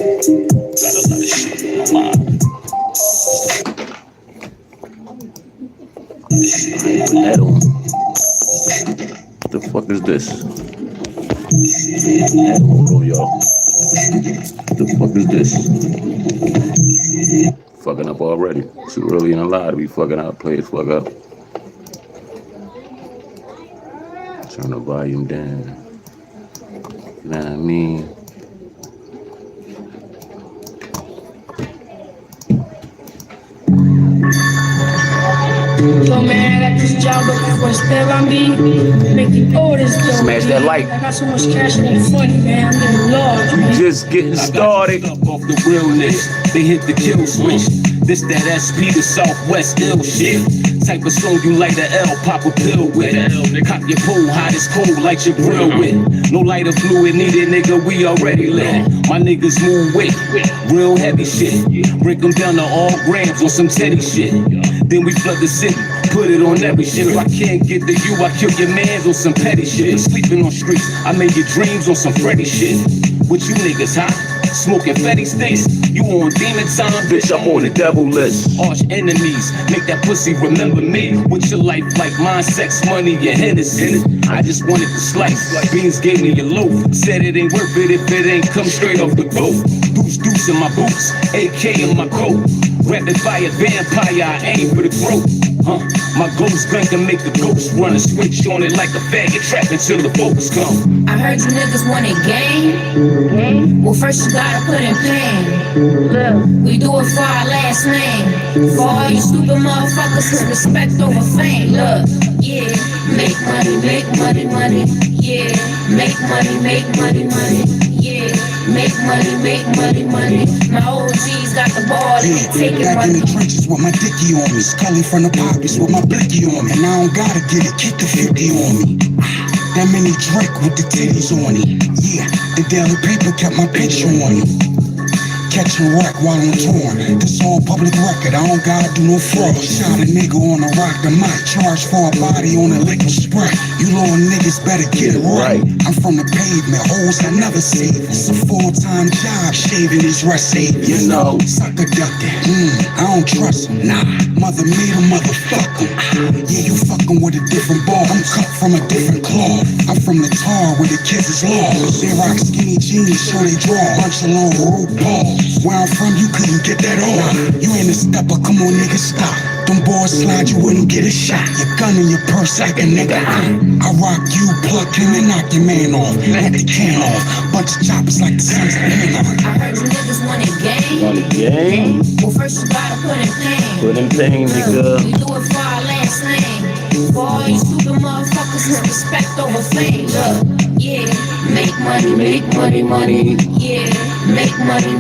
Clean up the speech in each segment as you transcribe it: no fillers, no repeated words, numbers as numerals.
Got a lot of shit in my mind. Put that on. What the fuck is this? Hold on, y'all. What the fuck is this? Fucking up already. Too early in the lie to be fucking up. Play it fuck up. Turn the volume down. You know what I mean? Yo, man, I got this job looking for a step on me. Making orders, though. Smash that like. I got so much cash, it ain't funny, man. I'm getting large, man. Just getting started. Off the realness, they hit the kill switch. This that SP, the Southwest ill shit. Type of song you light a L, pop a pill with. Cop your pool, hot as cold, light your grill with. No lighter fluid needed, nigga, we already lit. My niggas move weight, real heavy shit. Break them down to all grams on some Teddy shit. Then we flood the city, put it on every shit. If I can't get to you, I kill your mans on some petty shit. Sleeping on streets, I made your dreams on some Freddy shit. What you niggas, huh? Smoking Fetty sticks. You on demon time, Bitch, I'm on the devil list. arch enemies. Make that pussy remember me. With your life like mine, sex, money, and Hennessy. I just wanted to slice. Beans gave me a loaf. Said it ain't worth it if it ain't come straight off the boat. Deuce in my boots, AK in my coat. Rapid fire vampire, I aim for the throat. My ghost gun can make the ghost run a switch on it like a faggot trap until the folks come. I heard you niggas want a game. Well, first you gotta put in pain. We do it for our last name. For all you stupid motherfuckers, it's respect over fame. Look, yeah, make money, money. Yeah, make money, money. Yeah, make money. My OGs got the ball, they take it Back in money. the trenches with my dicky on me, scully from the poppies with my blicky on me. And I don't gotta get it, keep the 50 on me. That mini Drake with the titties on it. Yeah, the daily paper kept my picture on it. Catching wreck while I'm torn. This all public record, I don't gotta do no fraud. Shot a nigga on a rock the mic, charge for a body on a liquor sprite. You little niggas better get it right. I'm from the pavement, hoes I never save. It's a full-time job, shaving is recipe. You know, sucker ducking. I don't trust him, nah. Mother made a motherfucker. Yeah, you fucking with a different ball. I'm cut from a different cloth. I'm from the tar where the kids is lost. They rock skinny jeans, so they draw a bunch of little root balls. Where I'm from, you couldn't get that off. You ain't a stepper, come on, nigga, stop. Them boys slide, you wouldn't get a shot. Your gun in your purse, like a nigga. I rock you, plug him, and knock your man off. Let the can off. Bunch of choppers like the sun's the hang on. I heard you niggas want a game. On the game. Well, first you gotta put in pain. Put in pain, nigga. We do it for our last name. For all you stupid motherfuckers, it's respect over fame. Look, yeah, make money. Yeah, make money.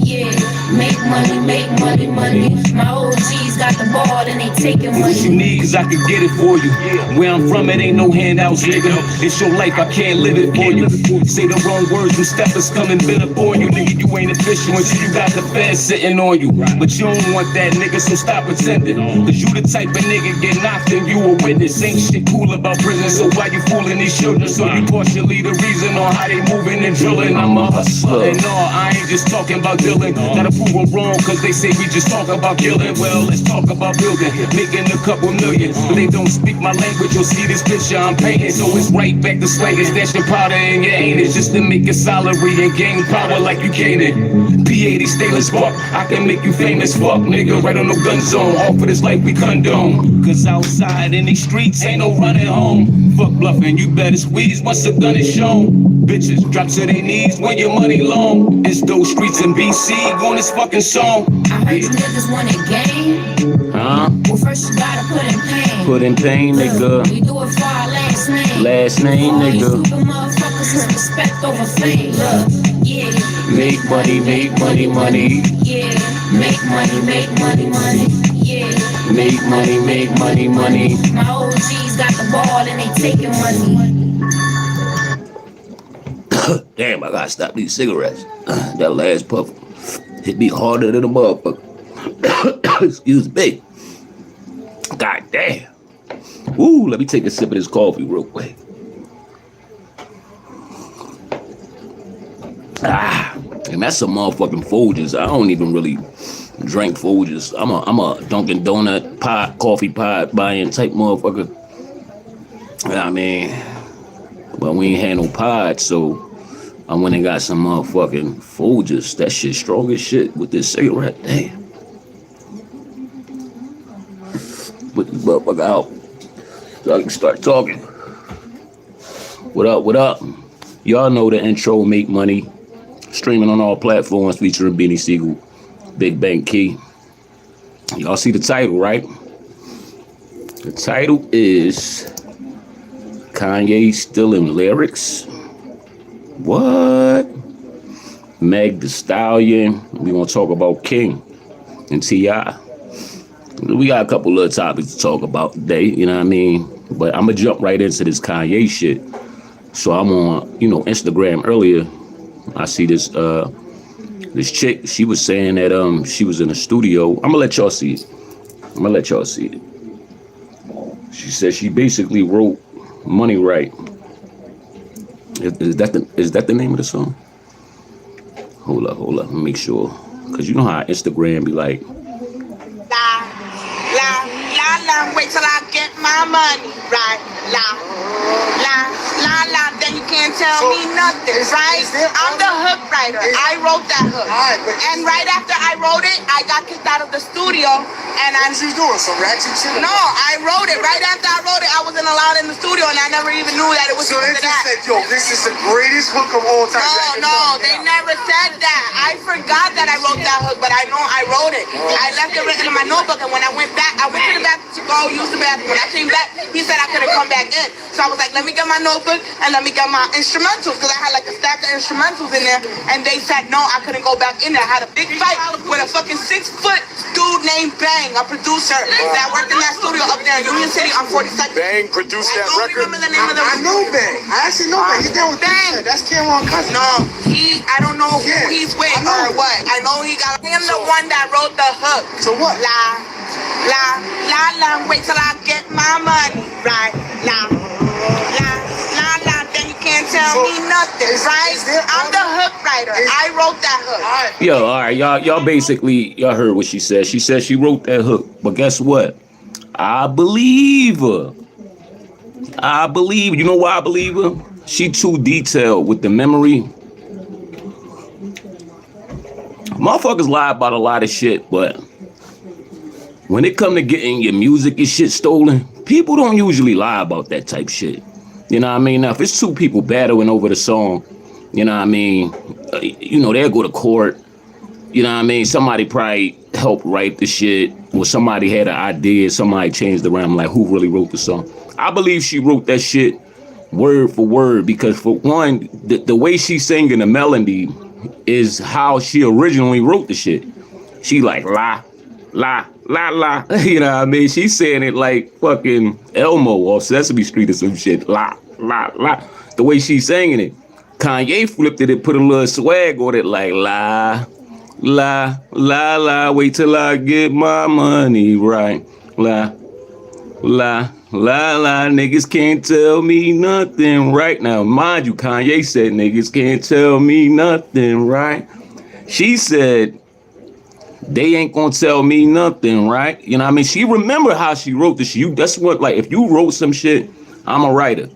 Yeah, make money. My OGs got the ball and they taking What you money. need, cause I can get it for you. Where I'm from, it ain't no handouts, nigga. It's your life, I can't live it for you. Say the wrong words and steppers come and bid upon you. Nigga, you ain't official until you got the feds sitting on you. But you don't want that, nigga, so stop pretending. Cause you the type of nigga get knocked and you a witness. Ain't shit cool about prison, so why you fooling these children? So you partially the reason on how they moving and drilling. I'm a hustler. And no, I ain't just talking about dealing. Gotta prove I'm wrong, cause they say we just talk about killing. Well, let's talk about building, making a couple million. But they don't speak my language, you'll see this picture I'm painting. So it's right back to swinging, stash your powder in your anus. Just to make your salary and gain power like you gaining. P80 stainless spark, I can make you famous, fuck nigga. Right on no gun zone, all for this life we condone. Cause outside in these streets ain't no running home. Fuck bluffing, you better squeeze once the gun is shown. Bitches drop to their knees when your money long. It's those streets in BC on this fucking song. I heard you niggas want a game. Well, first you gotta put in pain. Put in pain, nigga. We do it for our last name. Last name, For all you nigga. stupid motherfuckers, it's respect over fame. Look, yeah, Make money. yeah, make money. Yeah, Make money. my OGs got the ball and they taking money. Damn, I gotta stop these cigarettes. That last puff hit me harder than a motherfucker. Excuse me. God damn. Ooh, let me take a sip of this coffee real quick. And that's some motherfucking Folgers. I don't even really drink Folgers. I'm a Dunkin' Donut pot, coffee pot buying type motherfucker. I mean, but we ain't had no pod, so I went and got some motherfucking Folgers. That shit strong as shit with this cigarette. Damn. Put this motherfucker out so I can start talking. What up, what up? Y'all know the intro, Make Money. Streaming on all platforms featuring Beanie Siegel, Big Bank Key. Y'all see the title, right? The title is Kanye Stealing Lyrics. What? Meg the Stallion. We gonna talk about King and T.I. We got a couple little topics to talk about today, you know what I mean? But I'm gonna jump right into this Kanye shit. So I'm on, Instagram earlier. I see this this chick. She was saying that she was in a studio. I'm gonna let y'all see it. She said she basically wrote Money Right. Is that the name of the song? Hold up. Let me make sure. Cause you know how Instagram be like. Wait till I get my money right. Then you can't tell me nothing, right? I'm the hook writer. I wrote that hook. And right after I wrote it, I got kicked out of the studio. And what was you doing? Some ratchet shit? No, I wrote it. Right after I wrote it, I wasn't allowed in the studio, and I never even knew that it was so they just said, yo, this is the greatest hook of all time. No, they never said that. I forgot that I wrote that hook, but I know I wrote it. I left it written in my notebook, and when I went back, I went to the bathroom to go use the bathroom. When I came back, he said I couldn't come back in. So I was like, let me get my notebook and let me get my instrumentals, because I had like a stack of instrumentals in there, and they said no, I couldn't go back in there. I had a big fight with a fucking 6-foot dude named Bang, a producer that worked in that studio up there in Union City on 42nd. Bang produced that record? Remember the name of the I know Bang. I actually know Bang. He's down with Bang. That's Cameron Cousin. No, I don't know who he's with or what. I know he got him, the one that wrote the hook. So what? Wait till I get my money right. Then you can't tell me nothing, right? I'm the hook writer. I wrote that hook. Yo, all right, y'all basically, y'all heard what she said. She said she wrote that hook, but guess what? I believe her. You know why I believe her? She too detailed with the memory. Motherfuckers lie about a lot of shit, but when it come to getting your music and shit stolen, people don't usually lie about that type shit. You know what I mean? Now, if it's two people battling over the song, you know what I mean? They'll go to court. You know what I mean? Somebody probably helped write the shit, or somebody had an idea, somebody changed around, like, who really wrote the song? I believe she wrote that shit word for word, because for one, the way she's singing the melody is how she originally wrote the shit. She like, la, la, you know what I mean? She's saying it like fucking Elmo off Sesame Street or some shit. La. The way she's singing it. Kanye flipped it and put a little swag on it like la, wait till I get my money right. La, niggas can't tell me nothing right. Now, mind you, Kanye said niggas can't tell me nothing right. She said, they ain't gonna tell me nothing, right? You know what I mean? She remember how she wrote this shit. That's what, like, if you wrote some shit, I'm a writer.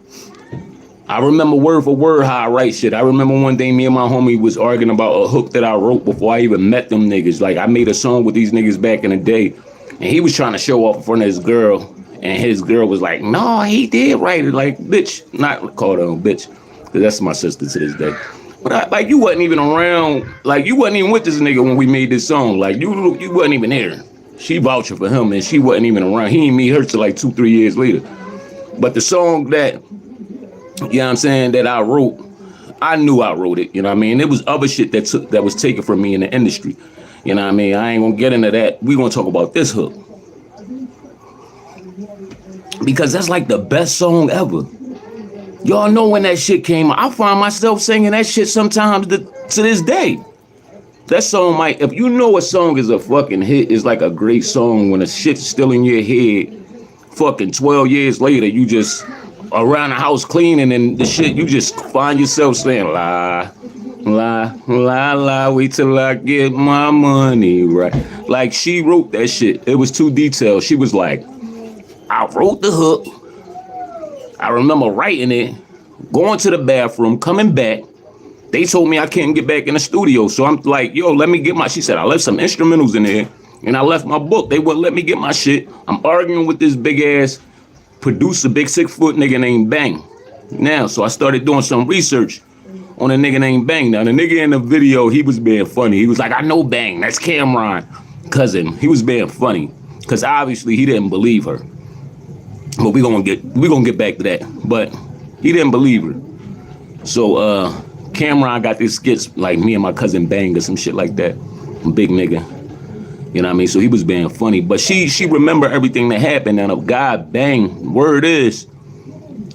I remember word for word how I write shit. I remember one day me and my homie was arguing about a hook that I wrote before I even met them niggas. Like, I made a song with these niggas back in the day, and he was trying to show off in front of his girl, and his girl was like, no, he did write it. Like, bitch, not called her a bitch, because that's my sister to this day. But you wasn't even around, like, you wasn't even with this nigga when we made this song. Like, you wasn't even there. She vouching for him, and she wasn't even around. He didn't meet her till like 2-3 years later. But the song that, you know what I'm saying, that I wrote, I knew I wrote it, you know what I mean? There was other shit that was taken from me in the industry. You know what I mean? I ain't gonna get into that. We gonna talk about this hook. Because that's like the best song ever. Y'all know when that shit came out, I find myself singing that shit sometimes to this day. That song might, if you know a song is a fucking hit, it's like a great song when the shit's still in your head, fucking 12 years later, you just around the house cleaning and the shit, you just find yourself saying, la, lie, wait till I get my money right. Like, she wrote that shit. It was too detailed. She was like, I wrote the hook. I remember writing it, going to the bathroom, coming back. They told me I can't get back in the studio. So I'm like, yo, let me get my, she said, I left some instrumentals in there and I left my book. They wouldn't let me get my shit. I'm arguing with this big ass producer, big 6 foot nigga named Bang. Now, so I started doing some research on a nigga named Bang. Now, the nigga in the video, he was being funny. He was like, I know Bang, that's Cameron, cousin. He was being funny because obviously he didn't believe her. But we gonna get back to that. But he didn't believe her. So Cameron got these skits like me and my cousin Bang or some shit like that. Big nigga. You know what I mean? So he was being funny. But she remember everything that happened. And a guy Bang, word is,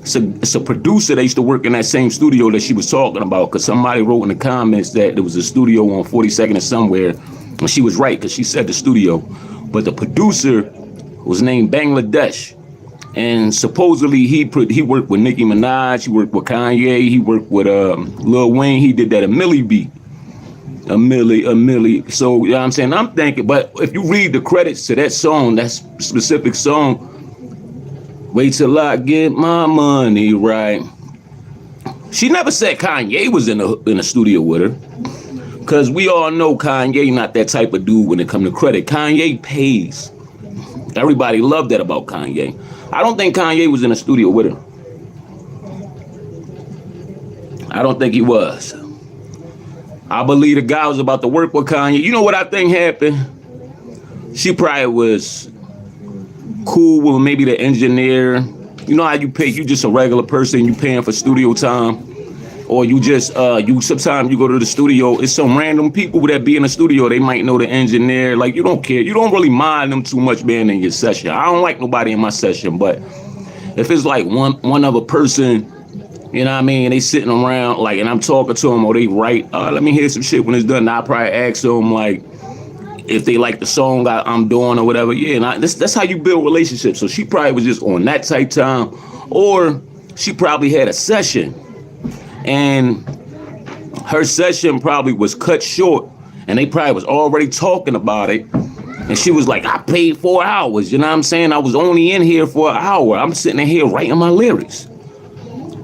it's a producer that used to work in that same studio that she was talking about, because somebody wrote in the comments that there was a studio on 42nd or somewhere. And she was right, because she said the studio. But the producer was named Bangladesh. And supposedly he worked with Nicki Minaj, he worked with Kanye, he worked with Lil Wayne. He did that a Millie beat. A Millie. So, you know what I'm saying? I'm thinking, but if you read the credits to that song, that specific song, wait till I get my money right. She never said Kanye was in the studio with her. Because we all know Kanye not that type of dude when it comes to credit. Kanye pays. Everybody loved that about Kanye. I don't think Kanye was in the studio with her. I don't think he was. I believe the guy was about to work with Kanye. You know what I think happened? She probably was cool with maybe the engineer. You know how you pay, you just a regular person, you paying for studio time. Or you just, sometimes you go to the studio, it's some random people that be in the studio, they might know the engineer. Like, you don't care. You don't really mind them too much being in your session. I don't like nobody in my session, but if it's like one other person, you know what I mean, they sitting around, like, and I'm talking to them, or they write, let me hear some shit when it's done. I'll probably ask them, like, if they like the song I'm doing or whatever. Yeah, and that's how you build relationships. So she probably was just on that type time, or she probably had a session. And her session probably was cut short, and they probably was already talking about it. And she was like, I paid 4 hours, you know what I'm saying? I was only in here for an hour. I'm sitting in here writing my lyrics.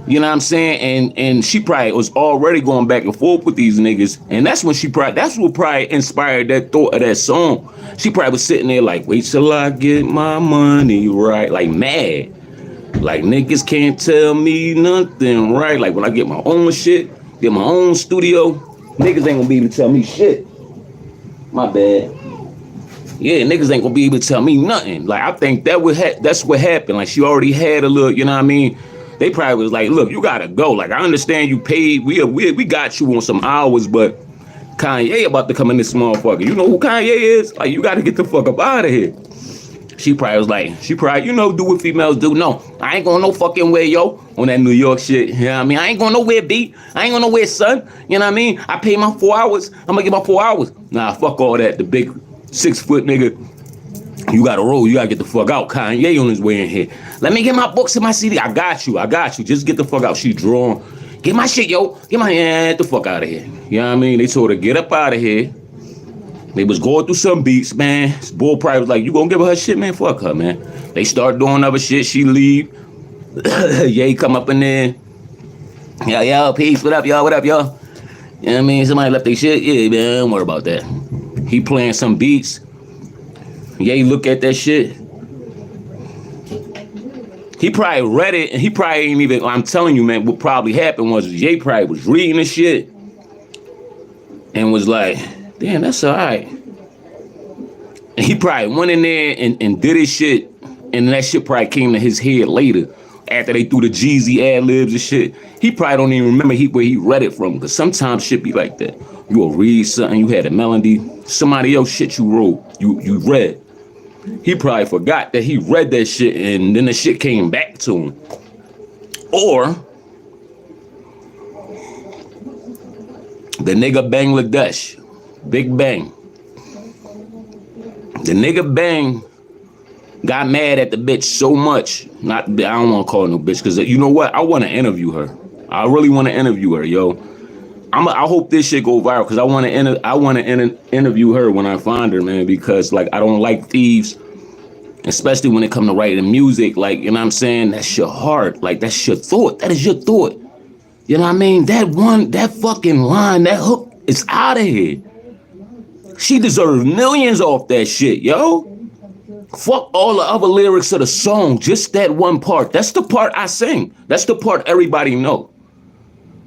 You know what I'm saying? And she probably was already going back and forth with these niggas. And that's what probably inspired that thought of that song. She probably was sitting there like, wait till I get my money right, like mad. Like, niggas can't tell me nothing, right? Like, when I get my own shit, get my own studio, niggas ain't gonna be able to tell me shit. My bad. Yeah, niggas ain't gonna be able to tell me nothing. Like, I think that's what happened. Like, she already had a little, you know what I mean? They probably was like, look, you gotta go. Like, I understand you paid. We got you on some hours, but Kanye about to come in this motherfucker. You know who Kanye is? Like, you gotta get the fuck up out of here. She probably was like, you know, do what females do. No, I ain't going no fucking way, yo. On that New York shit. You know what I mean? I ain't going nowhere, B. I ain't going nowhere, son. You know what I mean? I pay my 4 hours. I'm going to get my 4 hours. Nah, fuck all that. The big 6 foot nigga. You got to roll. You got to get the fuck out. Kanye on his way in here. Let me get my books and my CD. I got you. Just get the fuck out. She drawn. Get my shit, yo. Get the fuck out of here. You know what I mean? They told her, get up out of here. They was going through some beats, man. This bull probably was like, you gonna give her shit, man? Fuck her, man. They start doing other shit. She leave. Ye come up in there. Yo, peace. What up, y'all? You know what I mean? Somebody left their shit. Yeah, man, don't worry about that. He playing some beats. Ye look at that shit. He probably read it, and he probably ain't even, I'm telling you, man, what probably happened was Ye probably was reading the shit and was like, damn, that's all right. And he probably went in there and did his shit, and that shit probably came to his head later after they threw the Jeezy ad-libs and shit. He probably don't even remember where he read it from, because sometimes shit be like that. You will read something, you had a melody, somebody else shit you wrote, you read. He probably forgot that he read that shit, and then the shit came back to him. Or the nigga Bangladesh. Big Bang. The nigga Bang got mad at the bitch so much. I don't want to call her no bitch, because you know what? I want to interview her. I really want to interview her, yo. I hope this shit go viral because I want to interview her when I find her, man. Because like I don't like thieves, especially when it come to writing music. Like, you know what I'm saying? That's your heart. Like that's your thought. That is your thought. You know what I mean? That fucking line, that hook is out of here. She deserves millions off that shit, yo. Fuck all the other lyrics of the song. Just that one part. That's the part I sing. That's the part everybody know.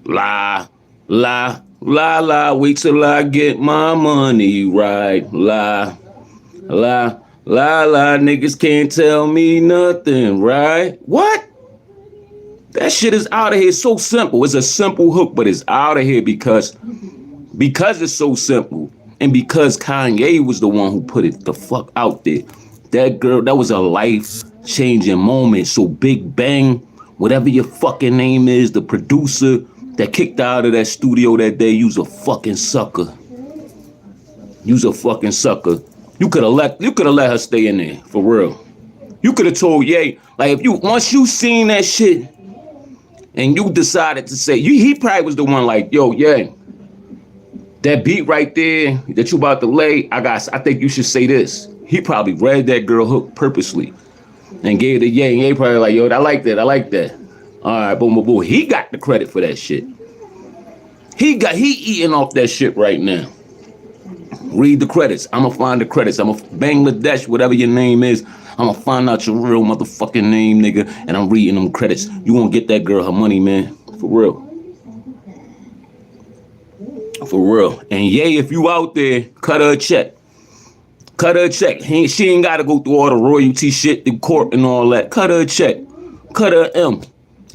La, la, la, la, wait till I get my money right. La, la, la, la, niggas can't tell me nothing, right? What? That shit is out of here. It's so simple. It's a simple hook, but it's out of here because it's so simple. And because Kanye was the one who put it the fuck out there. That girl, that was a life-changing moment. So Big Bang, whatever your fucking name is, the producer that kicked out of that studio that day, you's a fucking sucker. You's a fucking sucker. You could have let her stay in there, for real. You could have told Ye, like once you seen that shit and you decided to say, he probably was the one like, yo, Ye, that beat right there that you about to lay, I think you should say this. He probably read that girl hook purposely and gave it to Ye. And Ye probably like, yo, I like that. All right, boom, boom, boom. He got the credit for that shit. He eating off that shit right now. Read the credits. I'ma find the credits. I'ma Bangladesh, whatever your name is. I'ma find out your real motherfucking name, nigga. And I'm reading them credits. You gonna get that girl her money, man. For real. For real. And Ye, if you out there, cut her a check. Cut her a check. She ain't gotta go through all the royalty shit, the court and all that. Cut her a check. Cut her an M.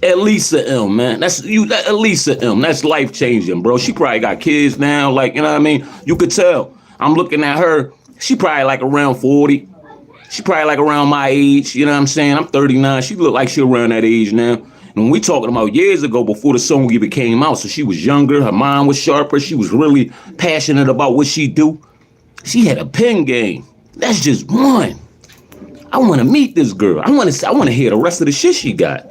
At least an M, man. At least an M. That's life changing, bro. She probably got kids now. Like, you know what I mean? You could tell. I'm looking at her. She probably like around 40. She probably like around my age. You know what I'm saying? I'm 39. She look like she around that age now. And when we talking about years ago, before the song even came out, so she was younger. Her mind was sharper. She was really passionate about what she do. She had a pen game. That's just one. I want to meet this girl. I want to hear the rest of the shit she got.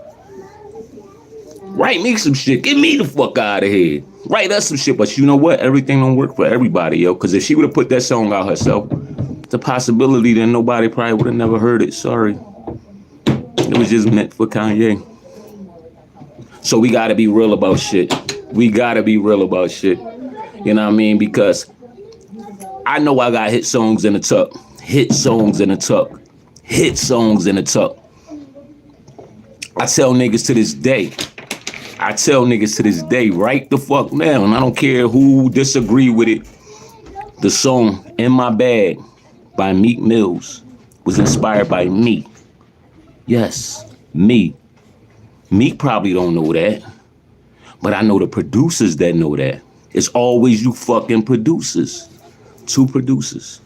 Write me some shit. Get me the fuck out of here. Write us some shit. But you know what? Everything don't work for everybody, yo. Because if she would have put that song out herself, it's a possibility that nobody probably would have never heard it. Sorry. It was just meant for Kanye. So we got to be real about shit. We got to be real about shit. You know what I mean? Because I know I got hit songs in the tuck. Hit songs in the tuck. Hit songs in the tuck. I tell niggas to this day, right the fuck now, and I don't care who disagree with it. The song In My Bag by Meek Mills was inspired by me. Yes, me. Meek probably don't know that, but I know the producers that know that. It's always you fucking producers. Two producers.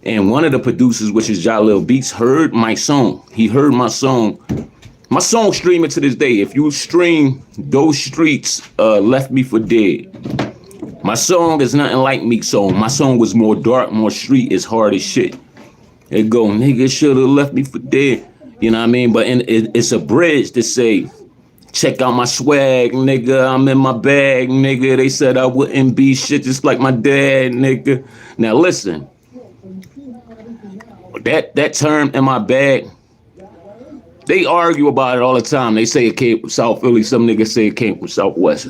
And one of the producers, which is Jalil Beats, heard my song. He heard my song. My song streaming to this day. If you stream Those Streets, Left Me for Dead. My song is nothing like Meek's song. My song was more dark, more street, it's hard as shit. It go, nigga should've left me for dead. You know what I mean? But it's a bridge to say, check out my swag, nigga. I'm in my bag, nigga. They said I wouldn't be shit just like my dad, nigga. Now listen, that term in my bag, they argue about it all the time. They say it came from South Philly. Some niggas say it came from Southwest.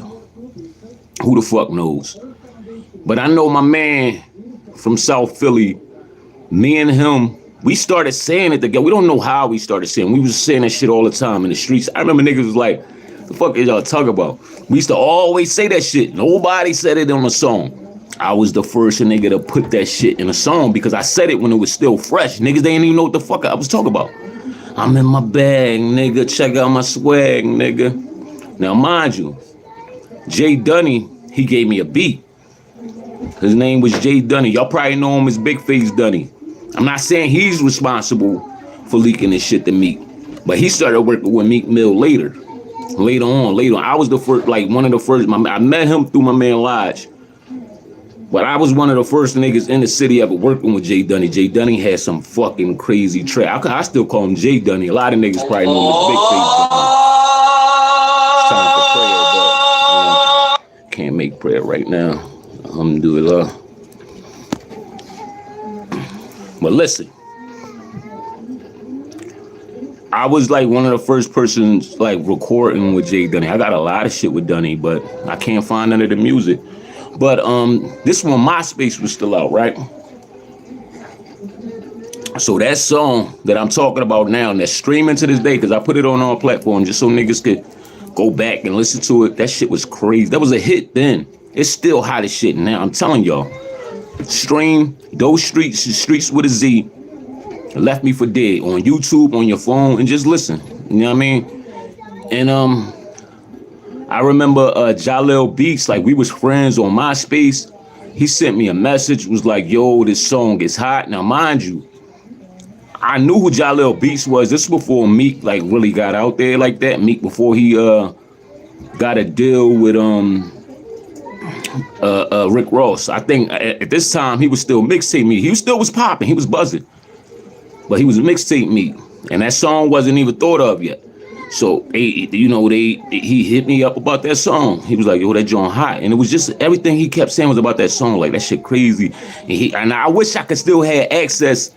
Who the fuck knows? But I know my man from South Philly, me and him, we started saying it together. We don't know how we started saying. We was saying that shit all the time in the streets. I remember niggas was like, the fuck is y'all talking about? We used to always say that shit. Nobody said it on a song. I was the first nigga to put that shit in a song because I said it when it was still fresh. Niggas, they didn't even know what the fuck I was talking about. I'm in my bag, nigga. Check out my swag, nigga. Now, mind you, Jay Dunny, he gave me a beat. His name was Jay Dunny. Y'all probably know him as Big Face Dunny. I'm not saying he's responsible for leaking this shit to Meek, but he started working with Meek Mill later. Later on. I was the first, like one of the first. I met him through my man Lodge. But I was one of the first niggas in the city ever working with Jay Dunny. Jay Dunny had some fucking crazy track. I still call him Jay Dunny. A lot of niggas probably know him as Big Face Dunny. Time for prayer, but can't make prayer right now. Alhamdulillah. But listen, I was like one of the first persons like recording with Jay Dunny. I got a lot of shit with Dunny, but I can't find none of the music. But this one, MySpace was still out, right? So that song that I'm talking about now, and that's streaming to this day, because I put it on all platforms just so niggas could go back and listen to it. That shit was crazy. That was a hit then. It's still hot as shit now. I'm telling y'all. Stream Those Streets with a Z. Left Me for Dead on YouTube, on your phone, and just listen. You know what I mean? And I remember Jaleel Beats, like we was friends on MySpace. He sent me a message, was like, yo, this song is hot. Now, mind you, I knew who Jaleel Beats was. This was before Meek like really got out there like that. Meek before he got a deal with Rick Ross. I think at this time he was still mixtape Meek. He still was popping. He was buzzing. But he was mixtape Meek. And that song wasn't even thought of yet. So he hit me up about that song. He was like, yo, that joint hot. And it was just everything he kept saying was about that song. Like, that shit crazy. And I wish I could still have access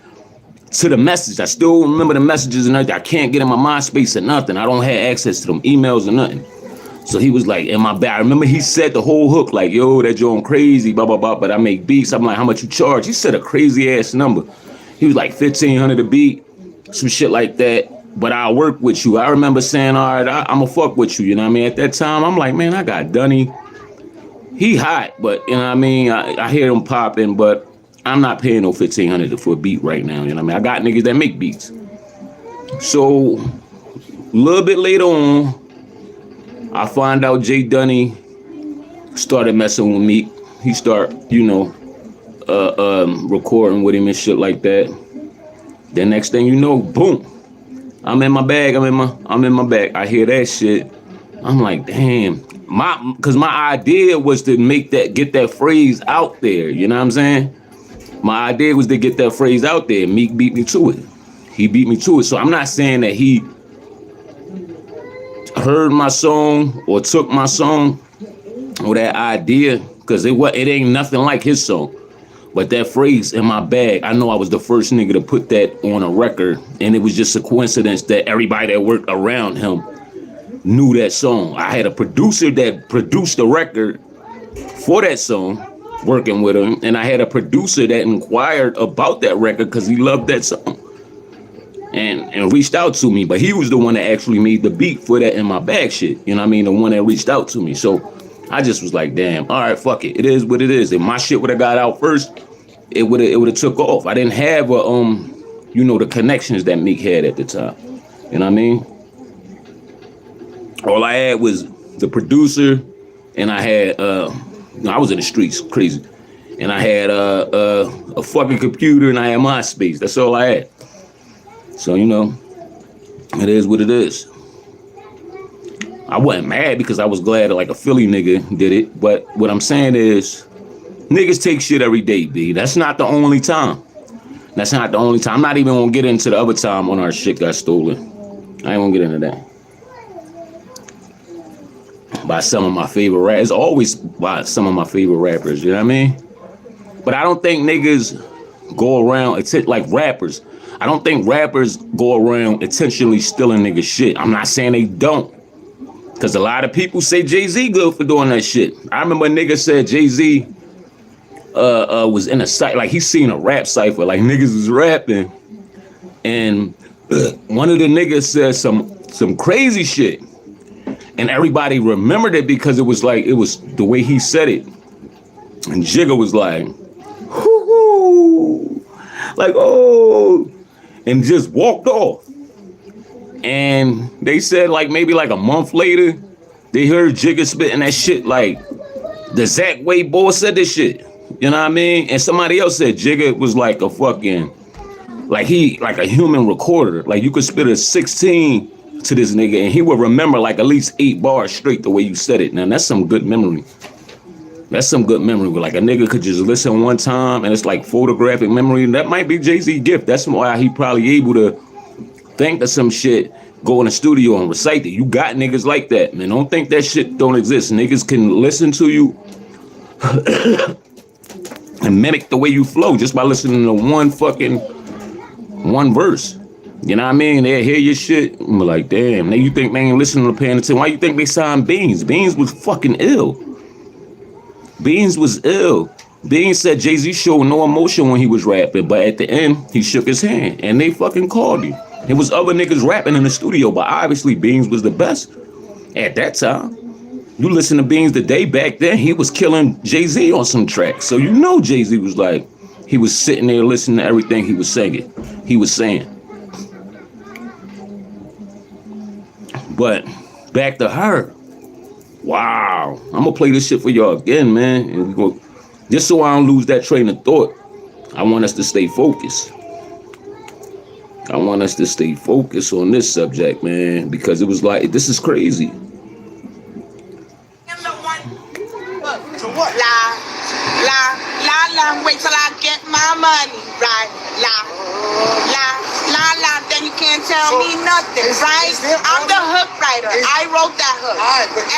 to the message. I still remember the messages and everything. I can't get in my MySpace or nothing. I don't have access to them emails or nothing. So he was like, in my bag. I remember he said the whole hook, like, yo, that joint crazy, blah, blah, blah. But I make beats. I'm like, how much you charge? He said a crazy ass number. He was like $1,500 a beat, some shit like that. But I'll work with you. I remember saying, all right, I'm going to fuck with you. You know what I mean? At that time, I'm like, man, I got Dunny. He hot, but, you know what I mean? I hear him popping, but I'm not paying no $1,500 for a beat right now. You know what I mean? I got niggas that make beats. So, a little bit later on, I find out Jay Dunny started messing with me. He started, recording with him and shit like that. Then next thing you know, boom. I'm in my bag. I'm in my bag. I hear that shit. I'm like, damn. Cause my idea was to get that phrase out there. You know what I'm saying? My idea was to get that phrase out there. Meek beat me to it. He beat me to it. So I'm not saying that he heard my song or took my song or that idea, cause it ain't nothing like his song. But that phrase in my bag, I know I was the first nigga to put that on a record, and it was just a coincidence that everybody that worked around him knew that song. I had a producer that produced the record for that song, working with him, and I had a producer that inquired about that record because he loved that song and reached out to me. But he was the one that actually made the beat for that in my bag shit. You know what I mean? The one that reached out to me. So I just was like, damn, all right, fuck it. It is what it is. If my shit would have got out first, it would have took off. I didn't have the connections that Meek had at the time. You know what I mean? All I had was the producer, and I had I was in the streets, crazy. And I had a fucking computer, and I had MySpace. That's all I had. So, it is what it is. I wasn't mad because I was glad that like a Philly nigga did it. But what I'm saying is, niggas take shit every day, B. That's not the only time. That's not the only time. I'm not even gonna get into the other time when our shit got stolen. I ain't gonna get into that. By some of my favorite rappers. It's always by some of my favorite rappers, you know what I mean? But I don't think niggas go around, like rappers. I don't think rappers go around intentionally stealing niggas shit. I'm not saying they don't. Because a lot of people say Jay-Z good for doing that shit. I remember a nigga said Jay-Z was in a site, like he seen a rap cipher, like niggas was rapping. And one of the niggas said some crazy shit. And everybody remembered it because it was the way he said it. And Jigga was like, hoo-hoo, like, oh, and just walked off. And they said like maybe like a month later, they heard Jigga spitting that shit like the Zach Wade boy said this shit. You know what I mean? And somebody else said Jigga was like a fucking, like a human recorder. Like you could spit a 16 to this nigga and he would remember like at least 8 bars straight the way you said it. Now that's some good memory. That's some good memory where like a nigga could just listen one time and it's like photographic memory. That might be Jay-Z's gift. That's why he probably able to think of some shit, go in the studio and recite it. You got niggas like that, man. Don't think that shit don't exist. Niggas can listen to you and mimic the way you flow just by listening to one verse. You know what I mean? They hear your shit and be like, damn, now you think they ain't listening to paying attention. Why you think they signed Beans? Beans was fucking ill. Beans was ill. Beans said Jay-Z showed no emotion when he was rapping, but at the end, he shook his hand and they fucking called him. There was other niggas rapping in the studio, but obviously Beans was the best at that time. You listen to Beans the day back then, he was killing Jay-Z on some tracks. So you know Jay-Z was like, he was sitting there listening to everything he was singing. He was saying. But back to her. Wow. I'm gonna play this shit for y'all again, man. And we go, just so I don't lose that train of thought. I want us to stay focused. I want us to stay focused on this subject, man, because it was like, this is crazy. To what? La, wait till I get my money, right? La, then you can't tell me nothing, right? I'm the hook writer. I wrote that hook.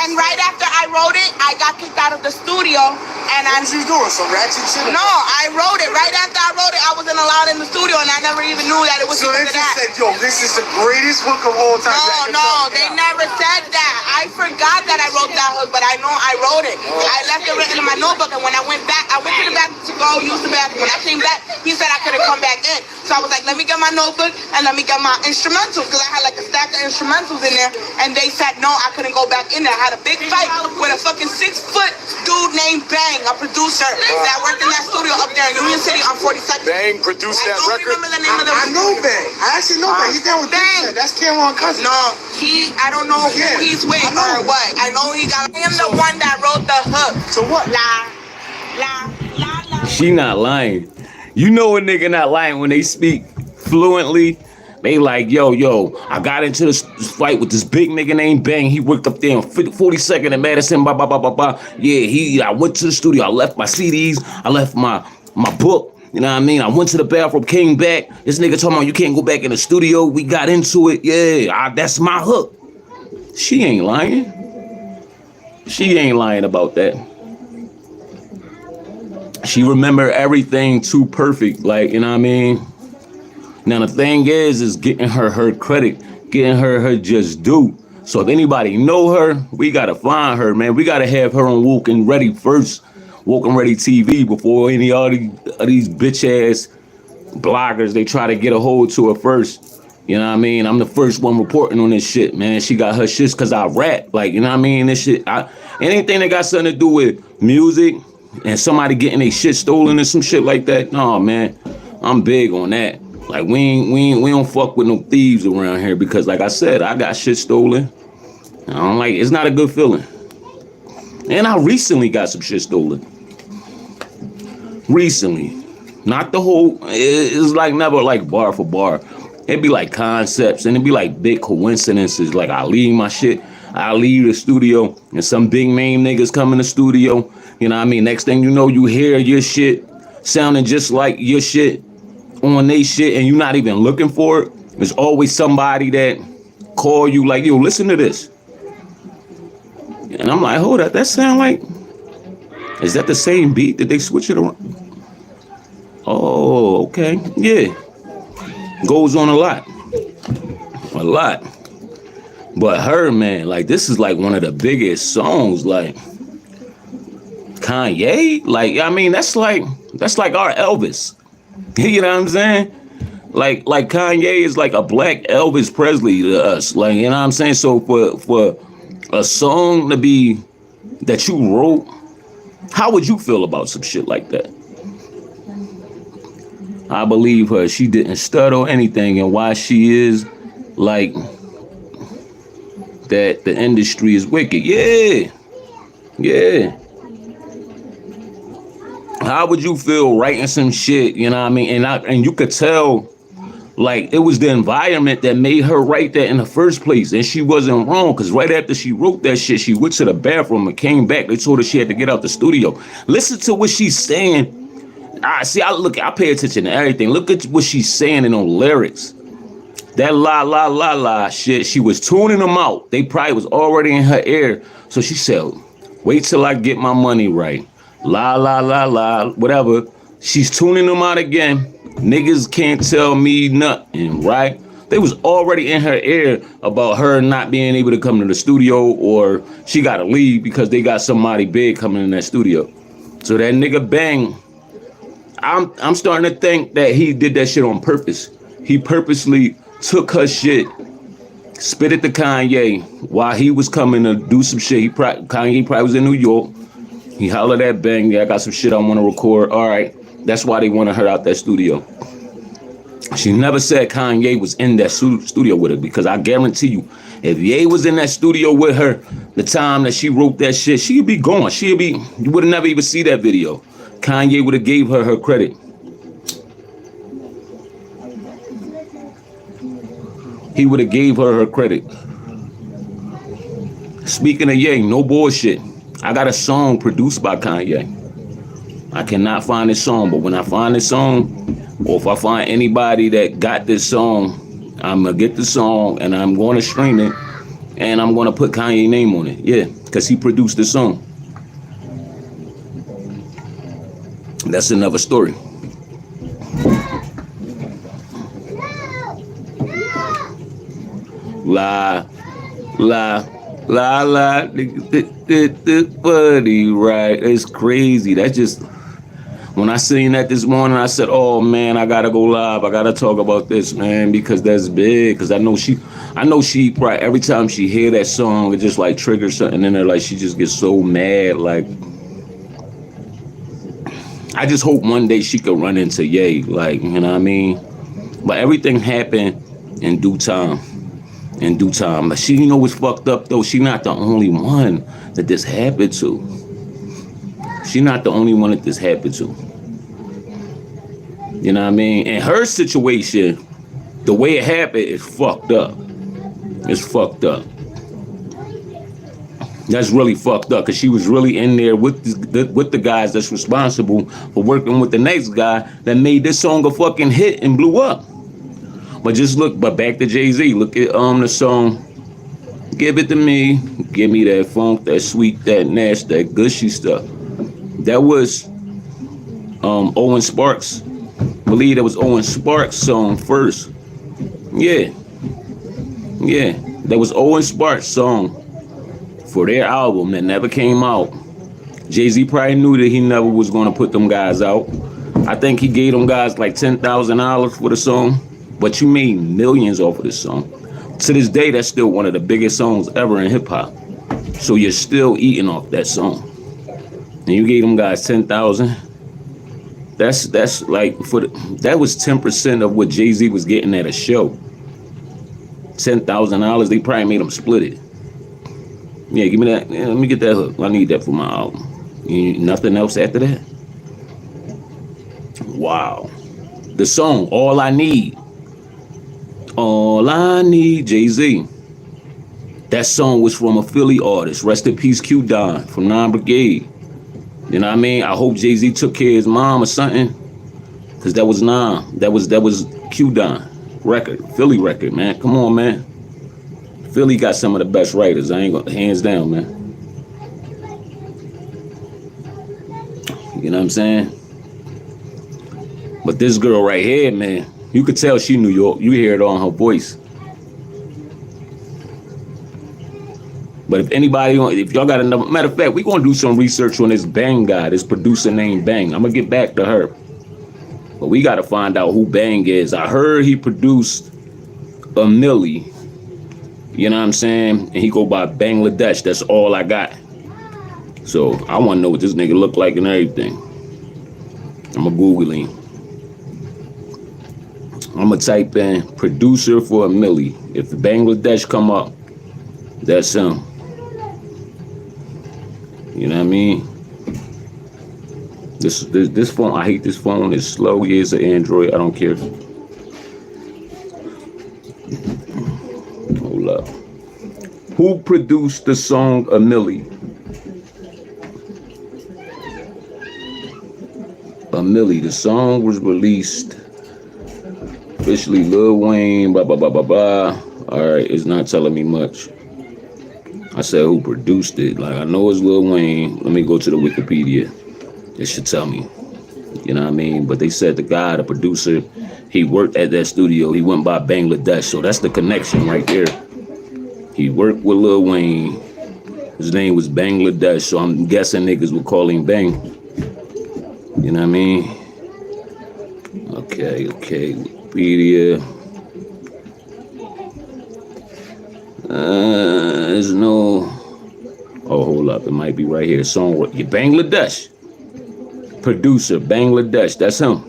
And right after I wrote it, I got kicked out of the studio. And What you doing? Some ratchet shit? No, I wrote it. Right after I wrote it, I wasn't allowed in the studio, and I never even knew that it was So they because of just that. said, yo, this is the greatest hook of all time. No, they never said that. I forgot that I wrote that hook, but I know I wrote it. I left it written in my notebook, and when I went back, I went to the bathroom to go use the bathroom. When I came back, he said I couldn't come back in. So I was like, let me get my notebook and let me get my instrumentals, because I had like a stack of instrumentals in there, and they said no, I couldn't go back in there. I had a big fight with a fucking 6-foot dude named Bang, a producer that worked in that studio up there in Union City on 42nd. Bang produced that I don't record? remember the name of the I know Bang. I actually know Bang. He's down with Bang. Bang. That's Cameron Cousin. No, I don't know who he's with or what. I know I am the one that wrote the hook. So what? La. She not lying. You know a nigga not lying when they speak fluently. They like, yo, I got into this fight with this big nigga named Bang. He worked up there on 42nd and Madison, blah, blah, blah, blah, blah. Yeah, I went to the studio. I left my CDs. I left my book. You know what I mean? I went to the bathroom, came back. This nigga talking about you can't go back in the studio. We got into it. Yeah, that's my hook. She ain't lying. She ain't lying about that. She remember everything too perfect. Like, you know what I mean? Now the thing is getting her credit, getting her just due. So if anybody know her, we gotta find her, man. We gotta have her on Woken Ready first, Woken Ready TV, before any of these bitch ass bloggers, they try to get a hold to her first. You know what I mean? I'm the first one reporting on this shit, man. She got her shits cause I rap. Like, you know what I mean? This shit, anything that got something to do with music and somebody getting their shit stolen and some shit like that, no, man, I'm big on that. Like, we don't fuck with no thieves around here because, like I said, I got shit stolen. I don't like it. It's not a good feeling. And I recently got some shit stolen. Recently. Not the whole, it's like never like bar for bar. It'd be like concepts and it'd be like big coincidences. Like I leave my shit, I leave the studio and some big name niggas come in the studio. You know what I mean? Next thing you know, you hear your shit sounding just like your shit on they shit and you're not even looking for it. There's always somebody that call you like, yo, listen to this. And I'm like, hold up, that sound like, is that the same beat? Did they switch it around? Oh, okay, yeah. Goes on a lot. But her, man, like this is like one of the biggest songs, like Kanye, like I mean that's like our Elvis. You know what I'm saying? Like Kanye is like a black Elvis Presley to us. Like, you know what I'm saying? So for a song to be that you wrote, how would you feel about some shit like that? I believe her. She didn't stutter anything, and why she is like that the industry is wicked. Yeah. How would you feel writing some shit, you know what I mean? And you could tell, like, it was the environment that made her write that in the first place. And she wasn't wrong, because right after she wrote that shit, she went to the bathroom and came back. They told her she had to get out the studio. Listen to what she's saying. I pay attention to everything. Look at what she's saying in those lyrics. That la la la la shit, she was tuning them out. They probably was already in her ear. So she said, wait till I get my money right. La la la la, whatever. She's tuning them out again. Niggas can't tell me nothing, right? They was already in her ear about her not being able to come to the studio, or she gotta leave because they got somebody big coming in that studio. So that nigga Bang, I'm starting to think that he did that shit on purpose. He purposely took her shit, spit it to Kanye while he was coming to do some shit. Kanye probably was in New York. He hollered at Bang, yeah, I got some shit I want to record. All right, that's why they wanted her out that studio. She never said Kanye was in that studio with her, because I guarantee you, if Ye was in that studio with her the time that she wrote that shit, she'd be gone. You would have never even see that video. Kanye would have gave her credit. He would have gave her credit. Speaking of Ye, no bullshit. I got a song produced by Kanye. I cannot find this song, but when I find this song, or if I find anybody that got this song, I'm gonna get the song and I'm gonna stream it, and I'm gonna put Kanye's name on it. Yeah, because he produced the song. That's another story. La, la, la, la, buddy, right? It's crazy. That's just, when I seen that this morning, I said, oh man, I gotta go live. I gotta talk about this, man, because that's big. Because I know she probably, every time she hear that song, it just like triggers something in her. Like she just gets so mad. Like, I just hope one day she could run into Ye, like, you know what I mean? But everything happened in due time. In due time. But she, you know what's fucked up though? She not the only one that this happened to. She not the only one that this happened to. You know what I mean? And her situation, the way it happened is fucked up. It's fucked up. That's really fucked up, because she was really in there with the guys that's responsible for working with the next guy that made this song a fucking hit and blew up. But back to Jay-Z, look at the song, Give It To Me, Give Me That Funk, That Sweet, That Nasty, That Gushy stuff. That was Owen Sparks. I believe that was Owen Sparks' song first. Yeah. That was Owen Sparks' song for their album that never came out. Jay-Z probably knew that he never was going to put them guys out. I think he gave them guys like $10,000 for the song, but you made millions off of this song. To this day, that's still one of the biggest songs ever in hip hop. So you're still eating off that song. And you gave them guys $10,000. That's like that was 10% of what Jay-Z was getting at a show. $10,000. They probably made them split it. Yeah, give me that. Yeah, let me get that hook. I need that for my album. Nothing else after that? Wow. The song, All I Need. All I Need, Jay-Z. That song was from a Philly artist. Rest in peace, Q Don from 9 Brigade. You know what I mean? I hope Jay-Z took care of his mom or something. Because that was 9. That was Q Don record. Philly record, man. Come on, man. Philly got some of the best writers. I ain't gonna, hands down, man. You know what I'm saying? But this girl right here, man, you could tell she New York. You hear it on her voice. But if y'all got another, matter of fact, we're gonna do some research on this Bang guy, this producer named Bang. I'm gonna get back to her. But we gotta find out who Bang is. I heard he produced a Millie. You know what I'm saying? And he go by Bangladesh. That's all I got. So I want to know what this nigga look like and everything. I'm going to Google him. I'm going to type in producer for a Millie. If Bangladesh come up, that's him. You know what I mean? This phone, I hate this phone. It's slow. Yeah, it's an Android. I don't care. Hold up. Who produced the song A Millie? A Millie. The song was released Officially Lil Wayne, blah, blah, blah, blah, blah. All right, it's not telling me much. I said who produced it. Like, I know it's Lil Wayne. Let me go to the Wikipedia. It should tell me. You know what I mean? But they said the guy, the producer, he worked at that studio. He went by Bangladesh. So that's the connection right there. He worked with Lil Wayne. His name was Bangladesh. So I'm guessing niggas would call him Bang. You know what I mean? Okay. Wikipedia. There's no... Oh, hold up. It might be right here. Song... Bangladesh. Producer, Bangladesh. That's him.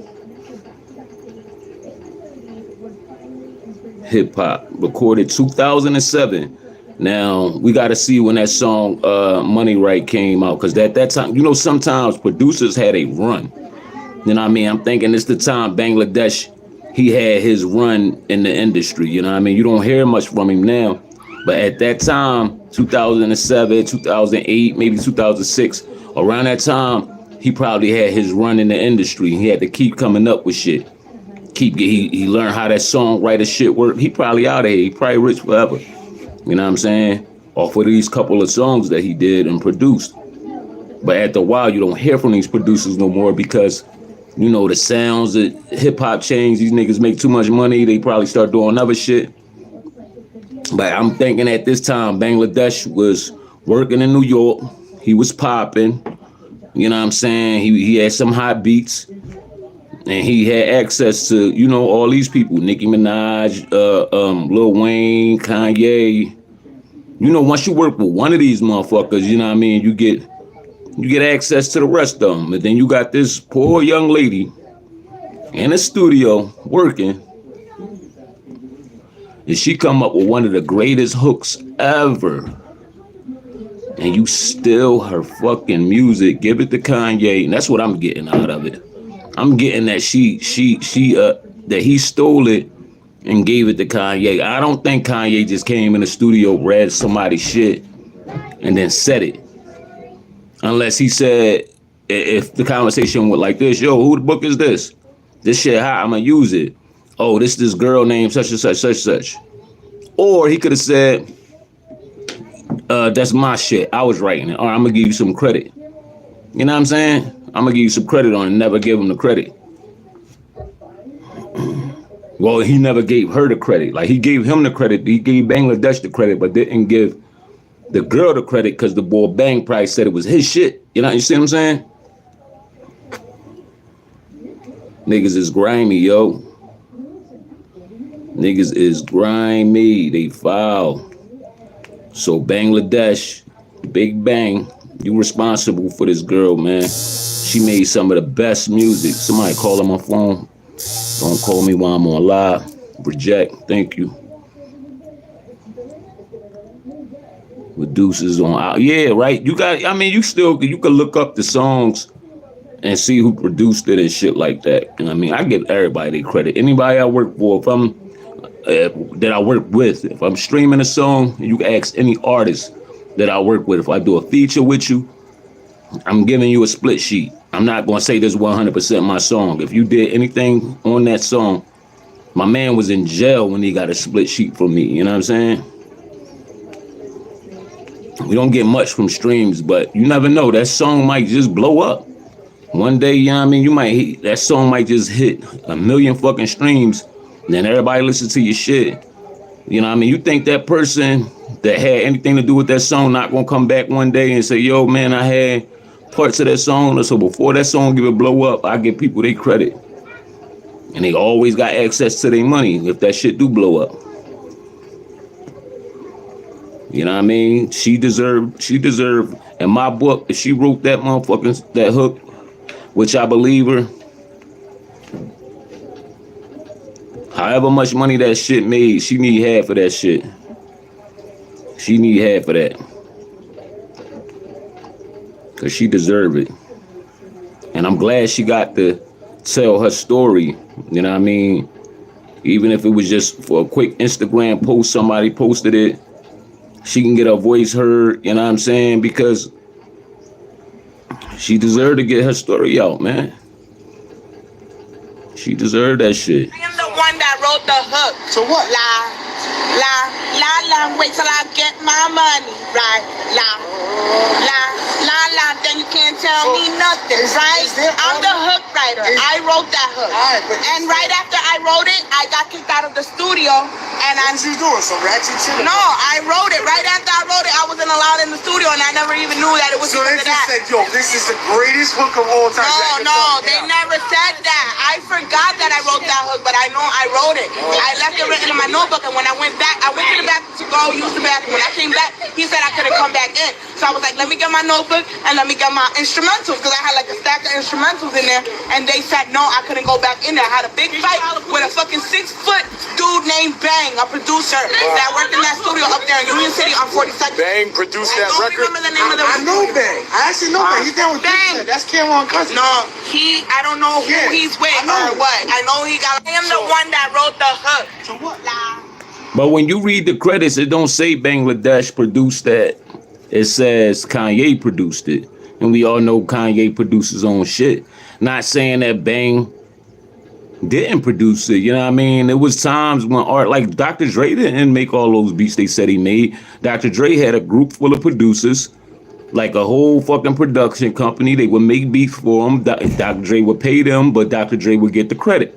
Hip hop. Recorded 2007. Now, we got to see when that song Money Right came out. Because at that time, you know, sometimes producers had a run. You know what I mean? I'm thinking it's the time Bangladesh, he had his run in the industry. You know what I mean? You don't hear much from him now. But at that time, 2007, 2008, maybe 2006, around that time, he probably had his run in the industry. He had to keep coming up with shit. He learned how that songwriter shit worked. He probably out of here. He probably rich forever. You know what I'm saying? Off of these couple of songs that he did and produced. But after a while, you don't hear from these producers no more because, you know, the sounds that hip hop changed. These niggas make too much money. They probably start doing other shit. But I'm thinking at this time, Bangladesh was working in New York. He was popping. You know what I'm saying? He had some hot beats. And he had access to, you know, all these people. Nicki Minaj, Lil Wayne, Kanye. You know, once you work with one of these motherfuckers, you know what I mean, you get access to the rest of them. And then you got this poor young lady in a studio working. And she come up with one of the greatest hooks ever. And you steal her fucking music, give it to Kanye. And that's what I'm getting out of it. I'm getting that that he stole it and gave it to Kanye. I don't think Kanye just came in the studio, read somebody's shit, and then said it. Unless he said, if the conversation went like this, yo, who the book is this? This shit hot, I'm gonna use it. Oh, this girl named such and such, such and such. Or he could have said, that's my shit. I was writing it. Or I'm gonna give you some credit. You know what I'm saying? I'm gonna give you some credit on it and never give him the credit. Well, he never gave her the credit. Like, he gave him the credit. He gave Bangladesh the credit, but didn't give the girl the credit because the boy Bang probably said it was his shit. You see what I'm saying? Niggas is grimy, yo. Niggas is grimy. They foul. So Bangladesh, Big Bang, you responsible for this girl, man. She made some of the best music. Somebody call on my phone. Don't call me while I'm on live. Reject. Thank you. With deuces on out. Yeah, right. You got, I mean, you can look up the songs and see who produced it and shit like that. And I mean, I give everybody their credit. Anybody I work for, if I'm that I work with, if I'm streaming a song, you can ask any artist that I work with. If I do a feature with you, I'm giving you a split sheet. I'm not going to say this 100% my song. If you did anything on that song, my man was in jail when he got a split sheet from me. You know what I'm saying? We don't get much from streams, but you never know. That song might just blow up. One day, you know what I mean? That song might just hit 1 million fucking streams. Then everybody listen to your shit. You know what I mean? You think that person that had anything to do with that song not going to come back one day and say, yo, man, I had parts of that song. So before that song give it blow up, I give people their credit. And they always got access to their money if that shit do blow up. You know what I mean? She deserved, in my book, if she wrote that motherfucking, that hook, which I believe her, however much money that shit made, she need half of that shit. She need half of that. Cause she deserve it. And I'm glad she got to tell her story. You know what I mean? Even if it was just for a quick Instagram post, somebody posted it, she can get her voice heard, you know what I'm saying? Because she deserved to get her story out, man. She deserved that shit. I am the one that wrote the hook. So what? La, la, la, la, wait till I get my money, right? La, la, la, la, then you can't tell me nothing, right? I'm the hook writer. I wrote that hook. And right after I wrote it, I got kicked out of the studio. And What you doing? Some ratchet shit? no, I wrote it. Right after I wrote it, I wasn't allowed in the studio, and I never even knew that it was So they because of just that. said, yo, this is the greatest hook of all time. No, they never said that. I forgot that I wrote that hook, but I know I wrote it. I left it written in my notebook, and when I went back, I went to the bathroom to go use the bathroom. When I came back, he said I couldn't come back in. So I was like, let me get my notebook and let me get my instrumentals, because I had like a stack of instrumentals in there, and they said no, I couldn't go back in there. I had a big fight with a fucking 6-foot dude named Bang, a producer that worked in that studio up there in Union City on 42nd. Bang produced I that don't record. remember the name of the I know Bang. I actually know Bang. He's down with Bang. Bang. That's Cameron Cousin. No, I don't know who Yeah, he's with I know. or what. I know he got. I am the one that wrote the hook. So what? But when you read the credits, it don't say Bangladesh produced that. It says Kanye produced it. And we all know Kanye produced his own shit. Not saying that Bang didn't produce it, you know what I mean? There was times when art, like Dr. Dre didn't make all those beats they said he made. Dr. Dre had a group full of producers, like a whole fucking production company. They would make beats for him. Dr. Dre would pay them, but Dr. Dre would get the credit.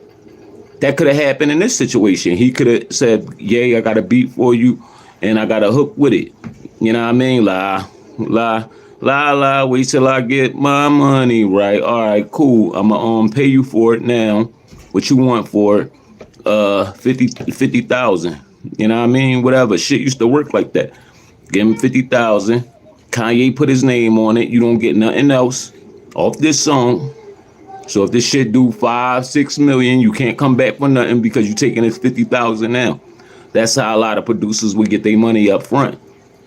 That could have happened in this situation. He could have said, "Yay, I got a beat for you, and I got a hook with it." You know what I mean? La, la, la, la. Wait till I get my money right. All right, cool. I'ma pay you for it now. What you want for it? 50,000. You know what I mean? Whatever. Shit used to work like that. Give him 50,000. Kanye put his name on it. You don't get nothing else off this song. So if this shit do 5-6 million, you can't come back for nothing because you taking his 50,000 now. That's how a lot of producers would get their money up front.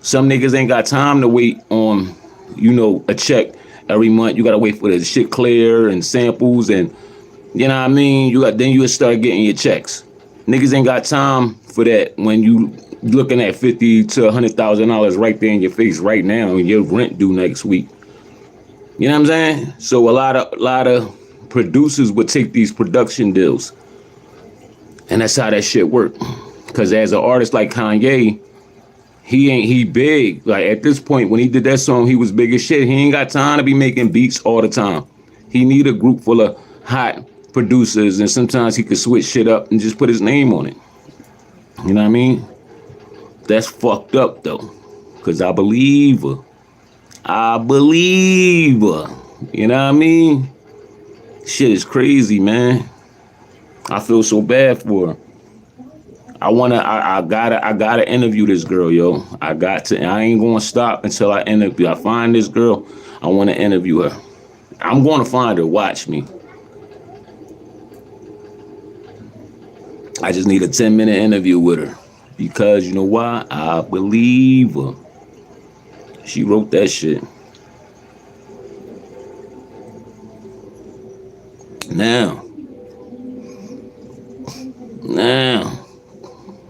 Some niggas ain't got time to wait on, a check every month. You gotta wait for the shit clear and samples and, you know what I mean? Then you start getting your checks. Niggas ain't got time for that when you looking at $50,000 to $100,000 right there in your face right now and your rent due next week. You know what I'm saying? So a lot of producers would take these production deals. And that's how that shit work. Cause as an artist like Kanye, he big. Like at this point, when he did that song, he was big as shit. He ain't got time to be making beats all the time. He need a group full of hot producers, and sometimes he could switch shit up and just put his name on it. You know what I mean? That's fucked up though. Cause I believe her. You know what I mean? Shit is crazy, man. I feel so bad for her. I gotta interview this girl, yo. I ain't gonna stop until I find this girl. I wanna interview her. I'm gonna find her, watch me. I just need a 10-minute interview with her. Because you know why? I believe her. She wrote that shit. Now,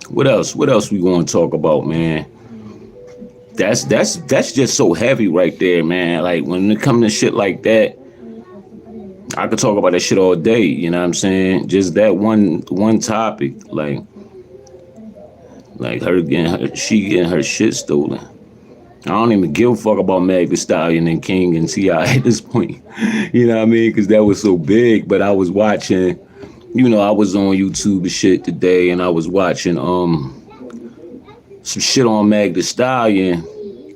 what else we gonna talk about, man? That's just so heavy right there, man. Like when it comes to shit like that, I could talk about that shit all day. You know what I'm saying? Just that one topic, like she getting her shit stolen. I don't even give a fuck about Meg Thee Stallion and King and T.I. at this point. You know what I mean? Because that was so big. But I was watching, I was on YouTube and shit today, and I was watching some shit on Meg Thee Stallion,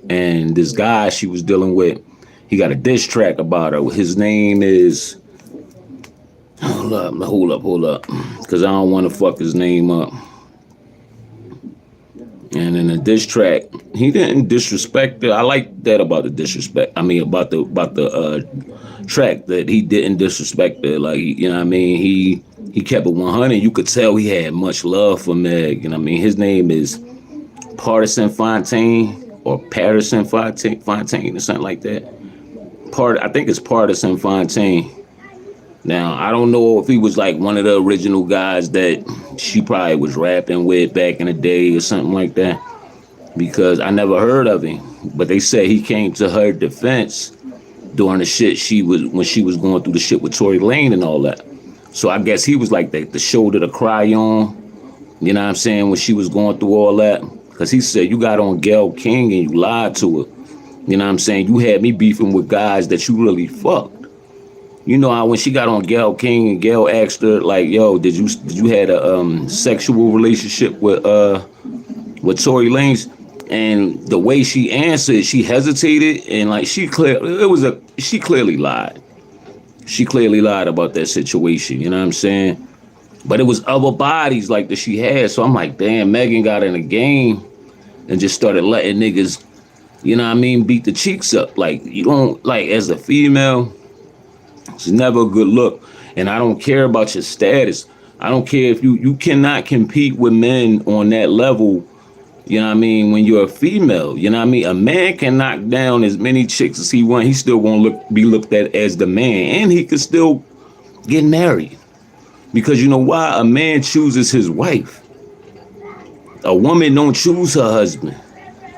and this guy she was dealing with, he got a diss track about her. His name is, hold up, because I don't want to fuck his name up. And in the diss track, he didn't disrespect her. I like that about the disrespect. I mean, about the track that he didn't disrespect her. Like, you know what I mean? He kept it 100. You could tell he had much love for Meg. You know what I mean? His name is Partisan Fontaine or Patterson Fontaine or something like that. I think it's Partisan Fontaine. Now, I don't know if he was like one of the original guys that she probably was rapping with back in the day or something like that, because I never heard of him. But they said he came to her defense during the shit when she was going through the shit with Tory Lane and all that. So I guess he was like the shoulder to cry on You know what I'm saying? When she was going through all that. Because he said, you got on Gayle King and you lied to her. You know what I'm saying? You had me beefing with guys that you really fucked. You know how when she got on Gayle King and Gayle asked her, like, yo, did you had a sexual relationship with Tory Lanez? And the way she answered, she hesitated and like she clearly lied. She clearly lied about that situation, you know what I'm saying? But it was other bodies like that she had. So I'm like, damn, Megan got in the game and just started letting niggas, you know what I mean, beat the cheeks up. Like, you don't, like, as a female, it's never a good look. And I don't care about your status. I don't care if you cannot compete with men on that level, you know what I mean, when you're a female. You know what I mean? A man can knock down as many chicks as he wants. He still won't be looked at as the man. And he could still get married. Because you know why? A man chooses his wife. A woman don't choose her husband.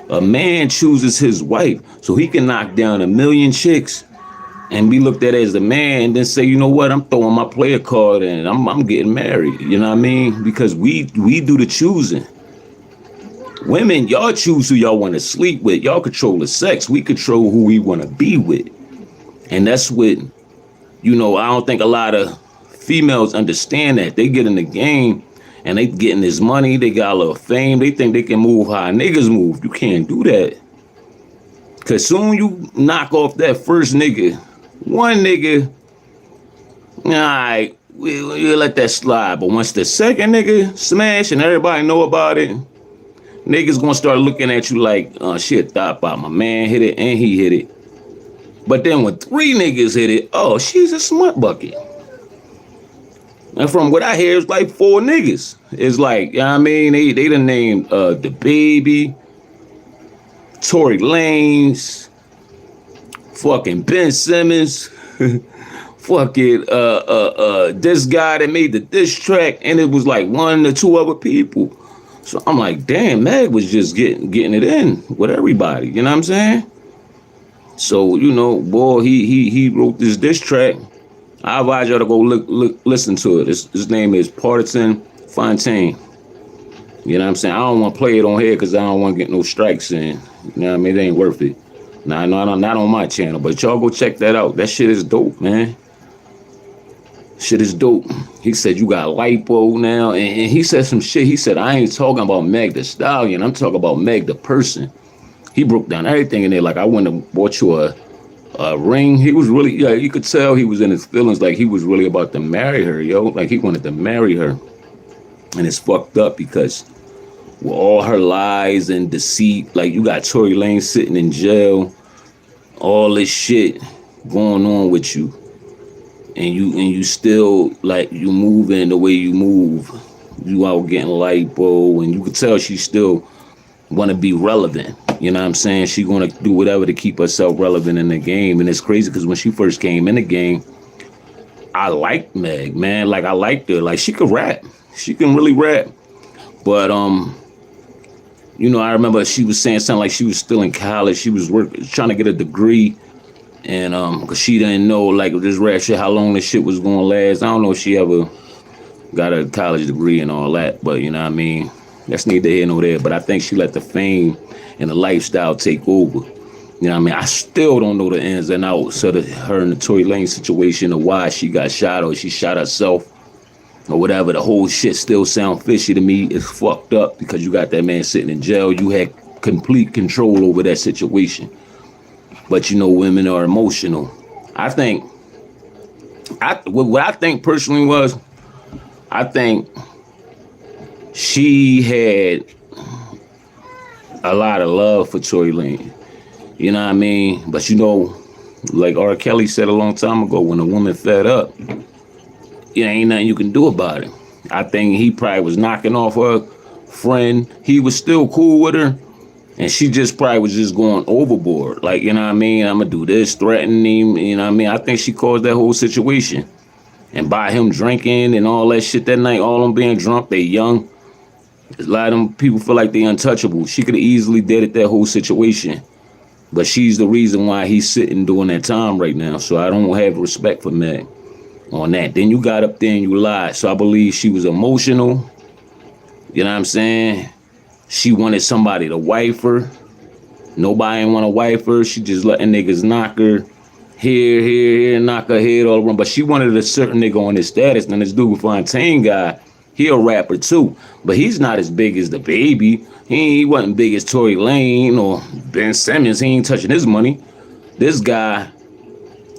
A man chooses his wife. So he can knock down 1,000,000 chicks and be looked at as the man and then say, you know what, I'm throwing my player card in and I'm getting married. You know what I mean? Because we do the choosing. Women, y'all choose who y'all want to sleep with. Y'all control the sex. We control who we want to be with. And that's what, you know, I don't think a lot of females understand that. They get in the game and they getting this money. They got a little fame. They think they can move how niggas move. You can't do that. Because soon you knock off that first nigga, one nigga, all right, we'll let that slide. But once the second nigga smash and everybody know about it, niggas gonna start looking at you like, oh, shit, thought about my man hit it and he hit it. But then when 3 niggas hit it, oh, she's a smart bucket. And from what I hear, it's like 4 niggas. It's like, you know what I mean? They done named the baby, Tory Lanez, fucking Ben Simmons, fucking this guy that made the diss track, and it was like 1 or 2 other people. So I'm like, damn, Meg was just getting it in with everybody. You know what I'm saying? So, you know, boy, he wrote this diss track. I advise y'all to go listen to it. His name is Partisan Fontaine. You know what I'm saying? I don't want to play it on here because I don't want to get no strikes in. You know what I mean? It ain't worth it. Nah, no, not on my channel, but y'all go check that out. That shit is dope, man. Shit is dope. He said you got lipo now, and he said some shit. He said, I ain't talking about Meg the Stallion. I'm talking about Meg the person. He broke down everything in there. Like, I went and bought you a ring. He was really, yeah, you could tell he was in his feelings. Like, he was really about to marry her, yo. Like, he wanted to marry her. And it's fucked up because with all her lies and deceit, like, you got Tory Lanez sitting in jail, all this shit going on with you. And you still, like, you moving the way you move. You out getting lipo, and you could tell she still want to be relevant. You know what I'm saying? She going to do whatever to keep herself relevant in the game. And it's crazy because when she first came in the game, I liked Meg, man. Like, I liked her. Like, she could rap. She can really rap. But, you know, I remember she was saying something like she was still in college. She was trying to get a degree. And cause she didn't know, like, this rap shit, how long this shit was gonna last. I don't know if she ever got a college degree and all that, but you know what I mean? That's neither here nor there. But I think she let the fame and the lifestyle take over. You know what I mean? I still don't know the ins and outs of her and the Tory Lanez situation, or why she got shot, or she shot herself, or whatever. The whole shit still sound fishy to me. It's fucked up because you got that man sitting in jail. You had complete control over that situation. But, you know, women are emotional. What I think personally was, I think she had a lot of love for Tory Lanez. You know what I mean? But, you know, like R. Kelly said a long time ago, when a woman fed up, ain't nothing you can do about it. I think he probably was knocking off her friend. He was still cool with her. And she just probably was just going overboard. Like, you know what I mean? I'm going to do this, threatening him. You know what I mean? I think she caused that whole situation. And by him drinking and all that shit that night, all them being drunk, they young. A lot of them people feel like they untouchable. She could have easily deaded that whole situation. But she's the reason why he's sitting during that time right now. So I don't have respect for Meg on that. Then you got up there and you lied. So I believe she was emotional. You know what I'm saying? She wanted somebody to wife her. Nobody ain't want to wife her. She just letting niggas knock her here, knock her head all around. But she wanted a certain nigga on his status. Now this dude Fontaine guy, he a rapper too. But he's not as big as the Baby. He wasn't big as Tory Lane or Ben Simmons. He ain't touching his money. This guy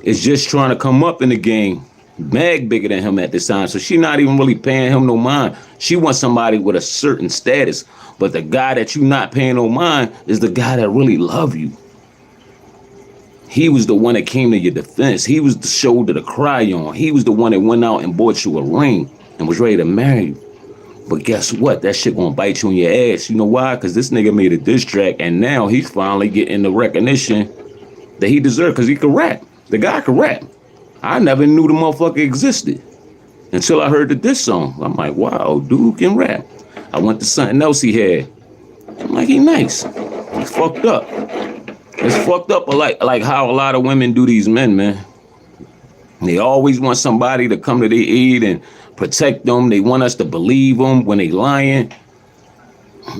is just trying to come up in the game. Meg bigger than him at this time, so she not even really paying him no mind. She wants somebody with a certain status, but the guy that you not paying no mind is the guy that really love you. He was the one that came to your defense. He was the shoulder to cry on. He was the one that went out and bought you a ring and was ready to marry you. But guess what? That shit gonna bite you in your ass. You know why? Because this nigga made a diss track, and now he's finally getting the recognition that he deserved because he could rap. The guy could rap. I never knew the motherfucker existed until I heard the diss song. I'm like, wow, dude can rap. I went to something else he had. I'm like, he nice. He's fucked up. It's fucked up like how a lot of women do these men, man. They always want somebody to come to their aid and protect them. They want us to believe them when they lying.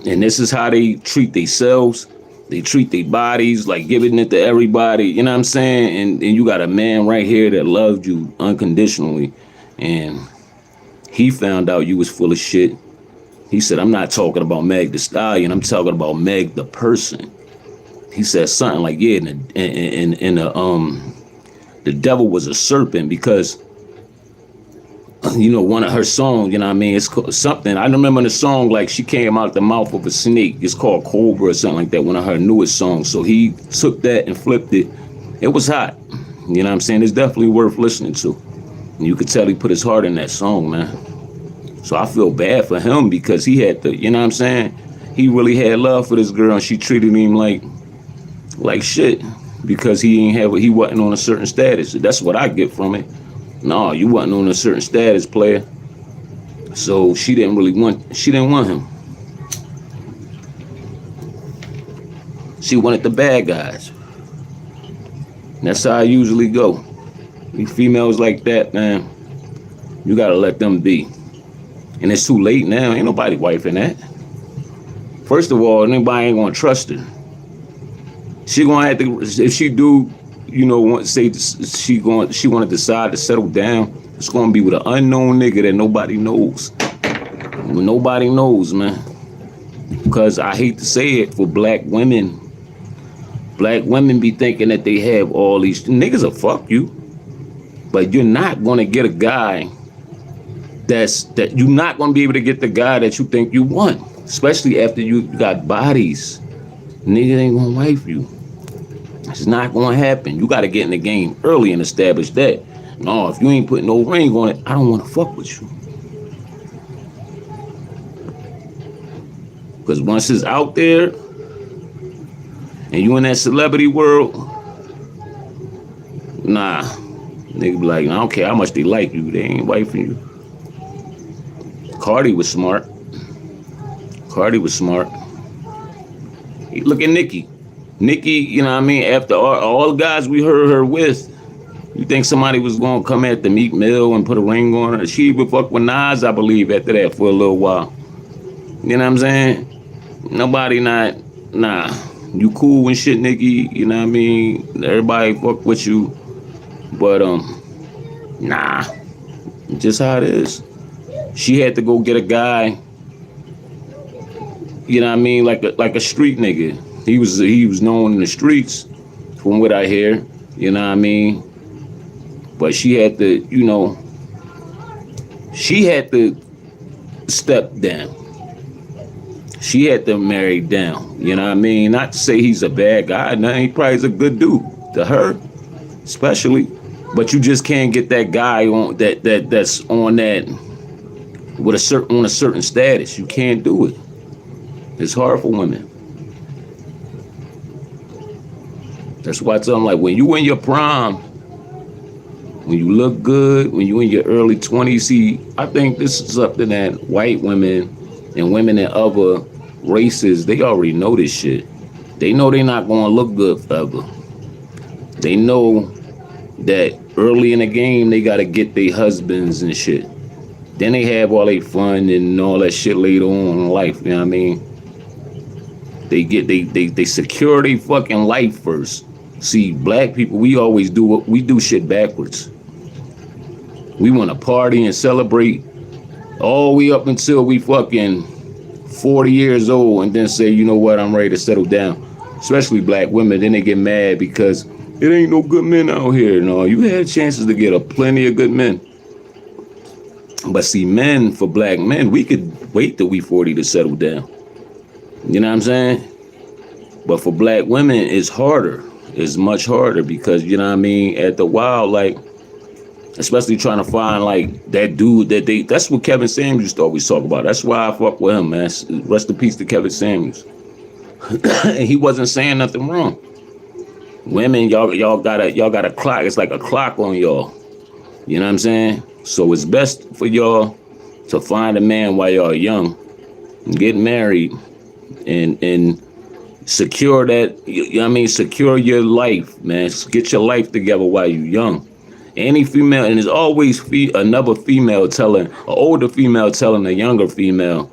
And this is how they treat themselves. They treat their bodies like giving it to everybody. You know what I'm saying? And you got a man right here that loved you unconditionally. And he found out you was full of shit. He said, I'm not talking about Meg the Stallion. I'm talking about Meg the person. He said something like, yeah, the devil was a serpent because, you know, one of her songs, you know what I mean? It's called something. I remember the song, like she came out the mouth of a snake. It's called Cobra or something like that, one of her newest songs. So he took that and flipped it. It was hot. You know what I'm saying? It's definitely worth listening to. And you could tell he put his heart in that song, man. So I feel bad for him because he had to, you know what I'm saying? He really had love for this girl and she treated him like shit because he wasn't on a certain status. That's what I get from it. No, you wasn't on a certain status, player. So she didn't want him. She wanted the bad guys. And that's how I usually go. These females like that, man, you gotta let them be. And it's too late now. Ain't nobody wifing that. First of all, anybody ain't gonna trust her. She gonna have to, if she do, you know, say she want to decide to settle down, it's gonna be with an unknown nigga that nobody knows. Nobody knows, man. Because I hate to say it for black women. Black women be thinking that they have all these niggas will fuck you, but you're not gonna get a guy that you're not gonna be able to get the guy that you think you want, especially after you got bodies. Nigga ain't gonna wife you. It's not gonna happen. You gotta get in the game early and establish that. No, if you ain't putting no ring on it, I don't wanna fuck with you. Because once it's out there, and you in that celebrity world, nah. Nigga be like, I don't care how much they like you, they ain't wifing you. Cardi was smart. Look at Nicki. Nicki, you know what I mean? After all the guys we heard her with, you think somebody was gonna come at the Meek Mill and put a ring on her? She even fucked with Nas, I believe, after that for a little while. You know what I'm saying? Nobody nah. You cool and shit, Nicki, you know what I mean? Everybody fuck with you. But, nah. Just how it is. She had to go get a guy, you know what I mean, like a street nigga. He was known in the streets, from what I hear, you know what I mean? But she had to, you know, step down. She had to marry down, you know what I mean? Not to say he's a bad guy, no, he probably is a good dude, to her, especially. But you just can't get that guy on that's on that with on a certain status. You can't do it. It's hard for women. That's why I tell them, like, when you in your prime, when you look good, when you in your early 20s, see, I think this is something that white women and women in other races, they already know this shit. They know they're not gonna look good forever. They know that early in the game, they gotta get their husbands and shit. Then they have all their fun and all that shit later on in life, you know what I mean? They secure their fucking life first. See, black people, we do shit backwards. We want to party and celebrate all the way up until we fucking 40 years old and then say, you know what, I'm ready to settle down. Especially black women, then they get mad because it ain't no good men out here. No, you had chances to get plenty of good men. But see, men, for black men, we could wait till we 40 to settle down. You know what I'm saying? But for black women, it's harder. It's much harder because, you know what I mean, at the while, like, especially trying to find, like, that dude that's what Kevin Samuels used to always talk about. That's why I fuck with him, man. Rest in peace to Kevin Samuels. And he wasn't saying nothing wrong. Women, y'all got a clock. It's like a clock on y'all. You know what I'm saying? So it's best for y'all to find a man while y'all young, get married, and secure that. You know what I mean? Secure your life, man. Get your life together while you young. Any female, and there's always another female telling, an older female telling a younger female,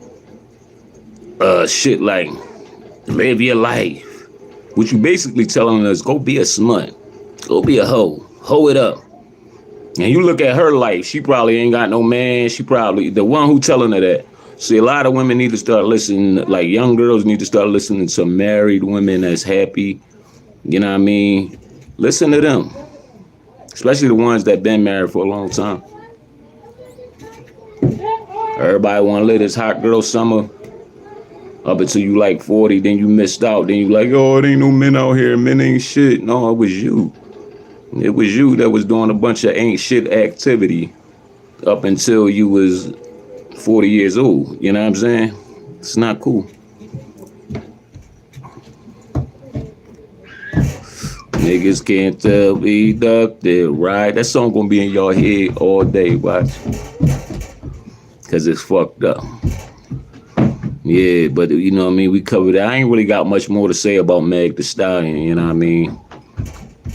shit like, live your life. What you basically telling us, go be a smut. Go be a hoe. Hoe it up. And you look at her life, she probably ain't got no man. She probably, the one who telling her that. See, a lot of women need to start listening, like young girls need to start listening to married women that's happy. You know what I mean? Listen to them. Especially the ones that been married for a long time. Everybody want to live this hot girl summer up until you like 40, then you missed out. Then you like, oh, it ain't no men out here. Men ain't shit. No, it was you. It was you that was doing a bunch of ain't shit activity up until you was 40 years old. You know what I'm saying? It's not cool. Niggas can't tell me nothing, right? That song gonna be in your head all day, watch. Cause it's fucked up. Yeah, but you know what I mean? We covered that. I ain't really got much more to say about Meg Thee Stallion, you know what I mean?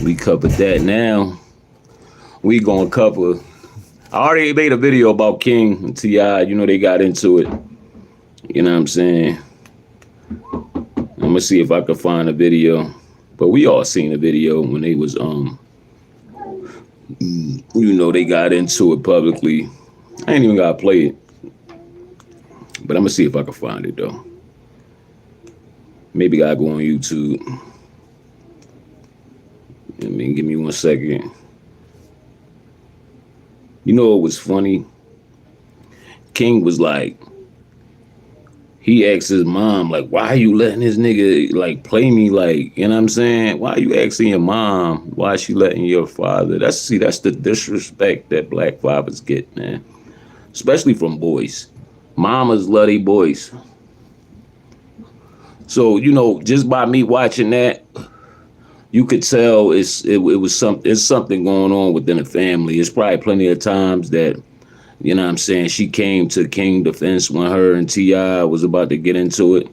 We covered that. Now, we gonna cover, I already made a video about King and T.I., you know, they got into it. You know what I'm saying? I'm gonna see if I can find a video. But we all seen the video when they was, you know, they got into it publicly. I ain't even gotta play it. But I'm gonna see if I can find it though. Maybe I go on YouTube. I mean, give me 1 second. You know what was funny? King was like, he asked his mom, like, why are you letting this nigga, like, play me, like, you know what I'm saying? Why are you asking your mom? Why is she letting your father? That's the disrespect that black fathers get, man. Especially from boys. Mamas love their boys. So, you know, just by me watching that, you could tell it's something going on within the family. It's probably plenty of times that, you know what I'm saying, she came to King defense when her and T.I. was about to get into it.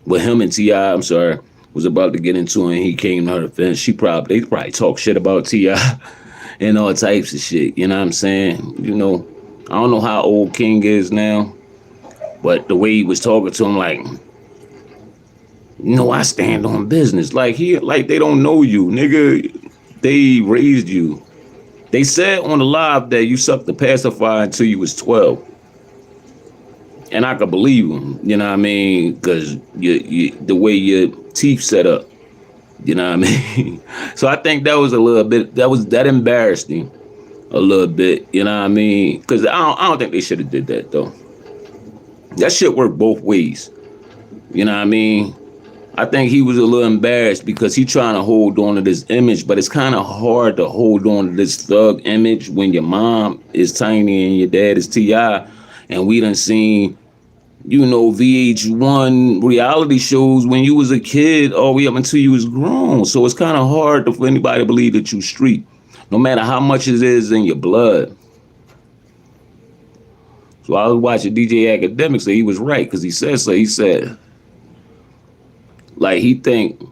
With him and T.I., I'm sorry, was about to get into it and he came to her defense. They probably talk shit about T.I. and all types of shit, you know what I'm saying? You know, I don't know how old King is now, but the way he was talking to him, like, you know, I stand on business. Like they don't know you, nigga. They raised you. They said on the live that you sucked the pacifier until you was 12. And I could believe them, you know what I mean? Because the way your teeth set up, you know what I mean? So I think that was a little bit, that embarrassed him a little bit, you know what I mean? Because I don't think they should have did that, though. That shit worked both ways, you know what I mean? I think he was a little embarrassed because he trying to hold on to this image, but it's kind of hard to hold on to this thug image when your mom is Tiny and your dad is T.I. And we done seen, you know, VH1 reality shows when you was a kid all the way up until you was grown. So it's kind of hard for anybody to believe that you street, no matter how much it is in your blood. So I was watching DJ Academics, so he was right, because he said so. He said, like, he think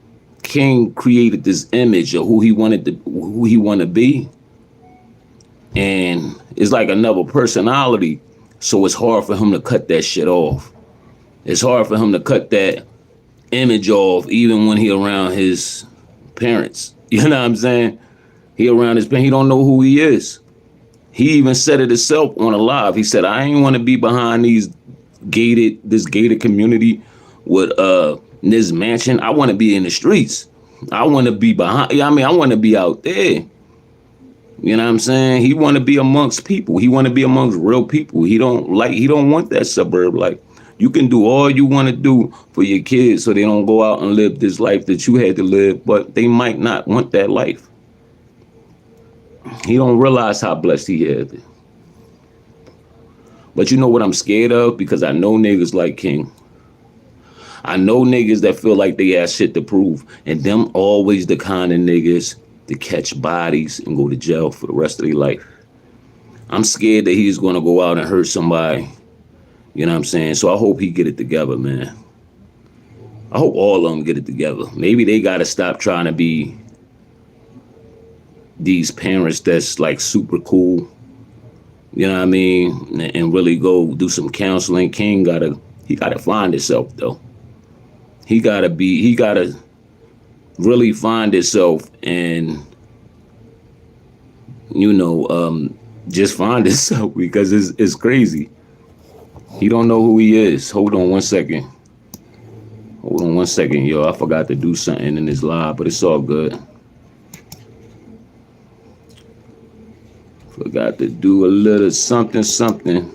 King created this image of who he wanted to be, and it's like another personality. So it's hard for him to cut that shit off. It's hard for him to cut that image off even when he around his parents. You know what I'm saying? He around his parents, he don't know who he is. He even said it himself on a live. He said, I ain't want to be behind this gated community with this mansion. I want to be in the streets. I want to be behind. I mean, I want to be out there. You know what I'm saying? He want to be amongst people. He want to be amongst real people. He don't want that suburb life. You can do all you want to do for your kids so they don't go out and live this life that you had to live, but they might not want that life. He don't realize how blessed he is. But you know what I'm scared of? Because I know niggas like King. I know niggas that feel like they got shit to prove. And them always the kind of niggas to catch bodies and go to jail for the rest of their life. I'm scared that he's going to go out and hurt somebody. You know what I'm saying? So I hope he get it together, man. I hope all of them get it together. Maybe they got to stop trying to be these parents that's like super cool. You know what I mean? And really go do some counseling. King he gotta find himself though. He gotta really find himself and, you know, just find himself because it's crazy. He don't know who he is. Hold on one second, yo. I forgot to do something in this live, but it's all good. Forgot to do a little something.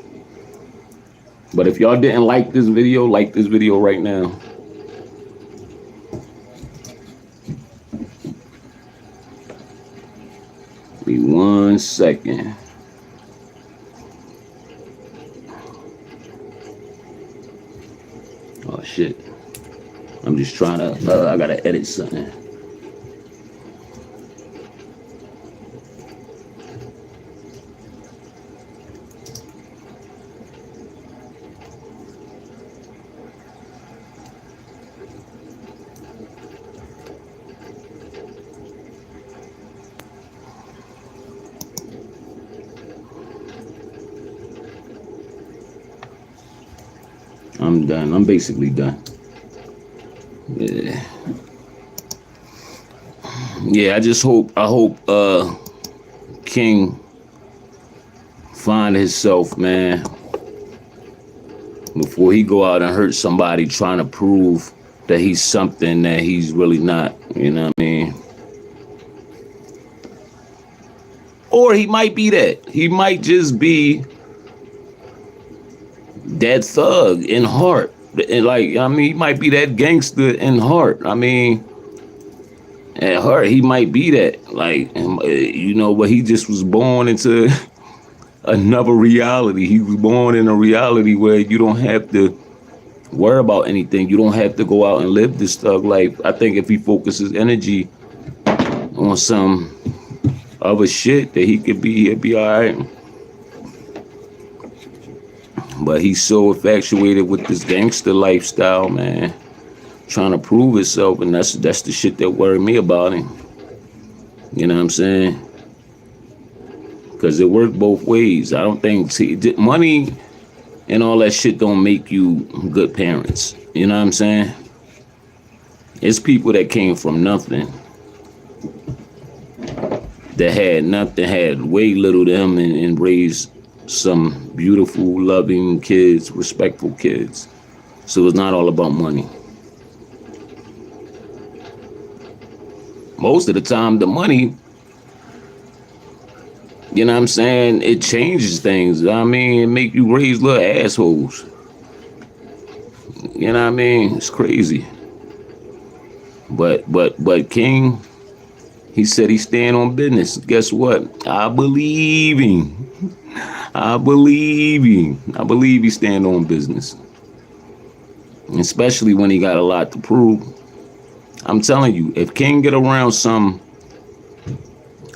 But if y'all didn't like this video right now. Give me 1 second. Oh shit. I'm just trying to, I gotta edit something. I'm done. I'm basically done. Yeah, I hope King find himself, man, before he go out and hurt somebody trying to prove that he's something that he's really not, you know what I mean? Or he might be that. He might just be that thug in heart. And like, I mean, he might be that gangster in heart. I mean, at heart, he might be that. Like, you know, but he just was born into another reality. He was born in a reality where you don't have to worry about anything. You don't have to go out and live this thug life. I think if he focuses energy on some other shit, that he'd be all right. But he's so infatuated with this gangster lifestyle, man, trying to prove himself, and that's the shit that worried me about him. You know what I'm saying? Because it worked both ways. I don't think money and all that shit don't make you good parents. You know what I'm saying? It's people that came from nothing, that had nothing, had way little to them, and raised some beautiful, loving kids, respectful kids. So it's not all about money. Most of the time, the money, you know what I'm saying, it changes things. I mean, it make you raise little assholes. You know what I mean? It's crazy. But King, he said he stand on business. Guess what? I believe him. I believe he stand on business. Especially when he got a lot to prove. I'm telling you, if King get around some,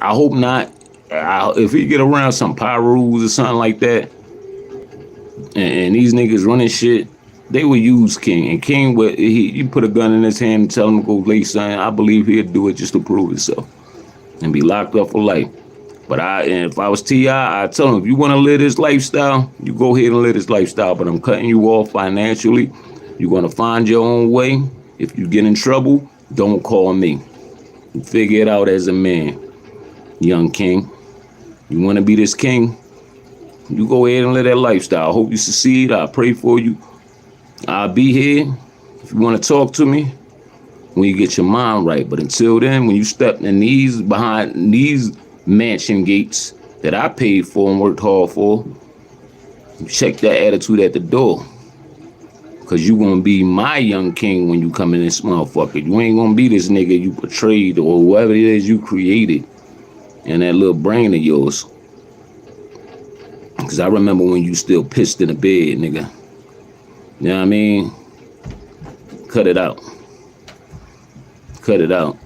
I hope not, if he get around some Pyrus or something like that, and these niggas running shit, they would use King. And King would, you put a gun in his hand and tell him to go lay something, I believe he'd do it just to prove himself. And be locked up for life. But if I was T.I., I'd tell him, if you want to live this lifestyle, you go ahead and live this lifestyle. But I'm cutting you off financially. You're going to find your own way. If you get in trouble, don't call me. Figure it out as a man, young king. You want to be this king? You go ahead and live that lifestyle. I hope you succeed. I pray for you. I'll be here if you want to talk to me when you get your mind right. But until then, when you step in behind these mansion gates that I paid for and worked hard for, check that attitude at the door. Because you going to be my young king when you come in this motherfucker. You ain't going to be this nigga you portrayed or whoever it is you created in that little brain of yours. Because I remember when you still pissed in the bed, nigga. You know what I mean? Cut it out. Cut it out.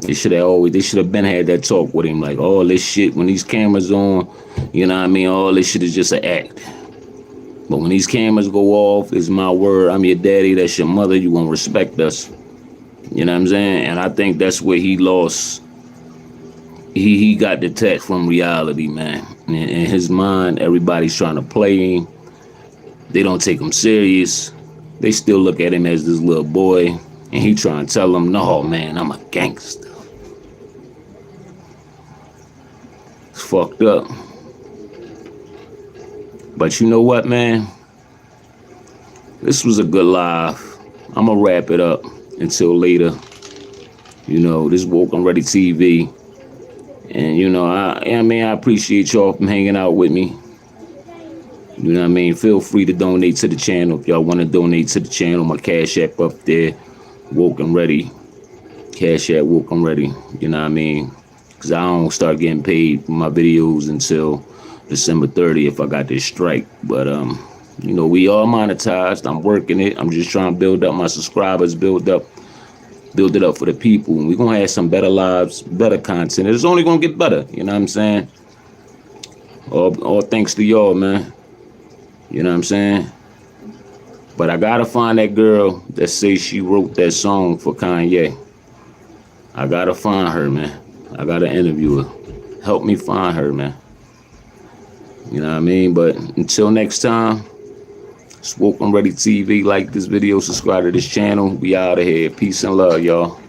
They should have been had that talk with him. Like, all this shit, when these cameras on, you know what I mean? All this shit is just an act. But when these cameras go off, it's my word. I'm your daddy. That's your mother. You gonna respect us. You know what I'm saying? And I think that's where he lost. He got detached from reality, man. In his mind, everybody's trying to play him. They don't take him serious. They still look at him as this little boy. And he trying to tell them, no, man, I'm a gangster. It's fucked up. But you know what, man? This was a good live. I'm going to wrap it up until later. You know, this Woke and Ready TV. And, you know, I appreciate y'all from hanging out with me. You know what I mean? Feel free to donate to the channel. If y'all want to donate to the channel, my Cash App up there. Woke and Ready. Cash App Woke and Ready. You know what I mean? Because I don't start getting paid for my videos until December 30th if I got this strike. But, you know, we all monetized. I'm working it. I'm just trying to build up my subscribers, build it up for the people. And we're going to have some better lives, better content. It's only going to get better. You know what I'm saying? All thanks to y'all, man. You know what I'm saying? But I got to find that girl that says she wrote that song for Kanye. I got to find her, man. I got to interview her. Help me find her, man. You know what I mean? But until next time, it's Woke and Ready TV. Like this video, subscribe to this channel. We out of here. Peace and love, y'all.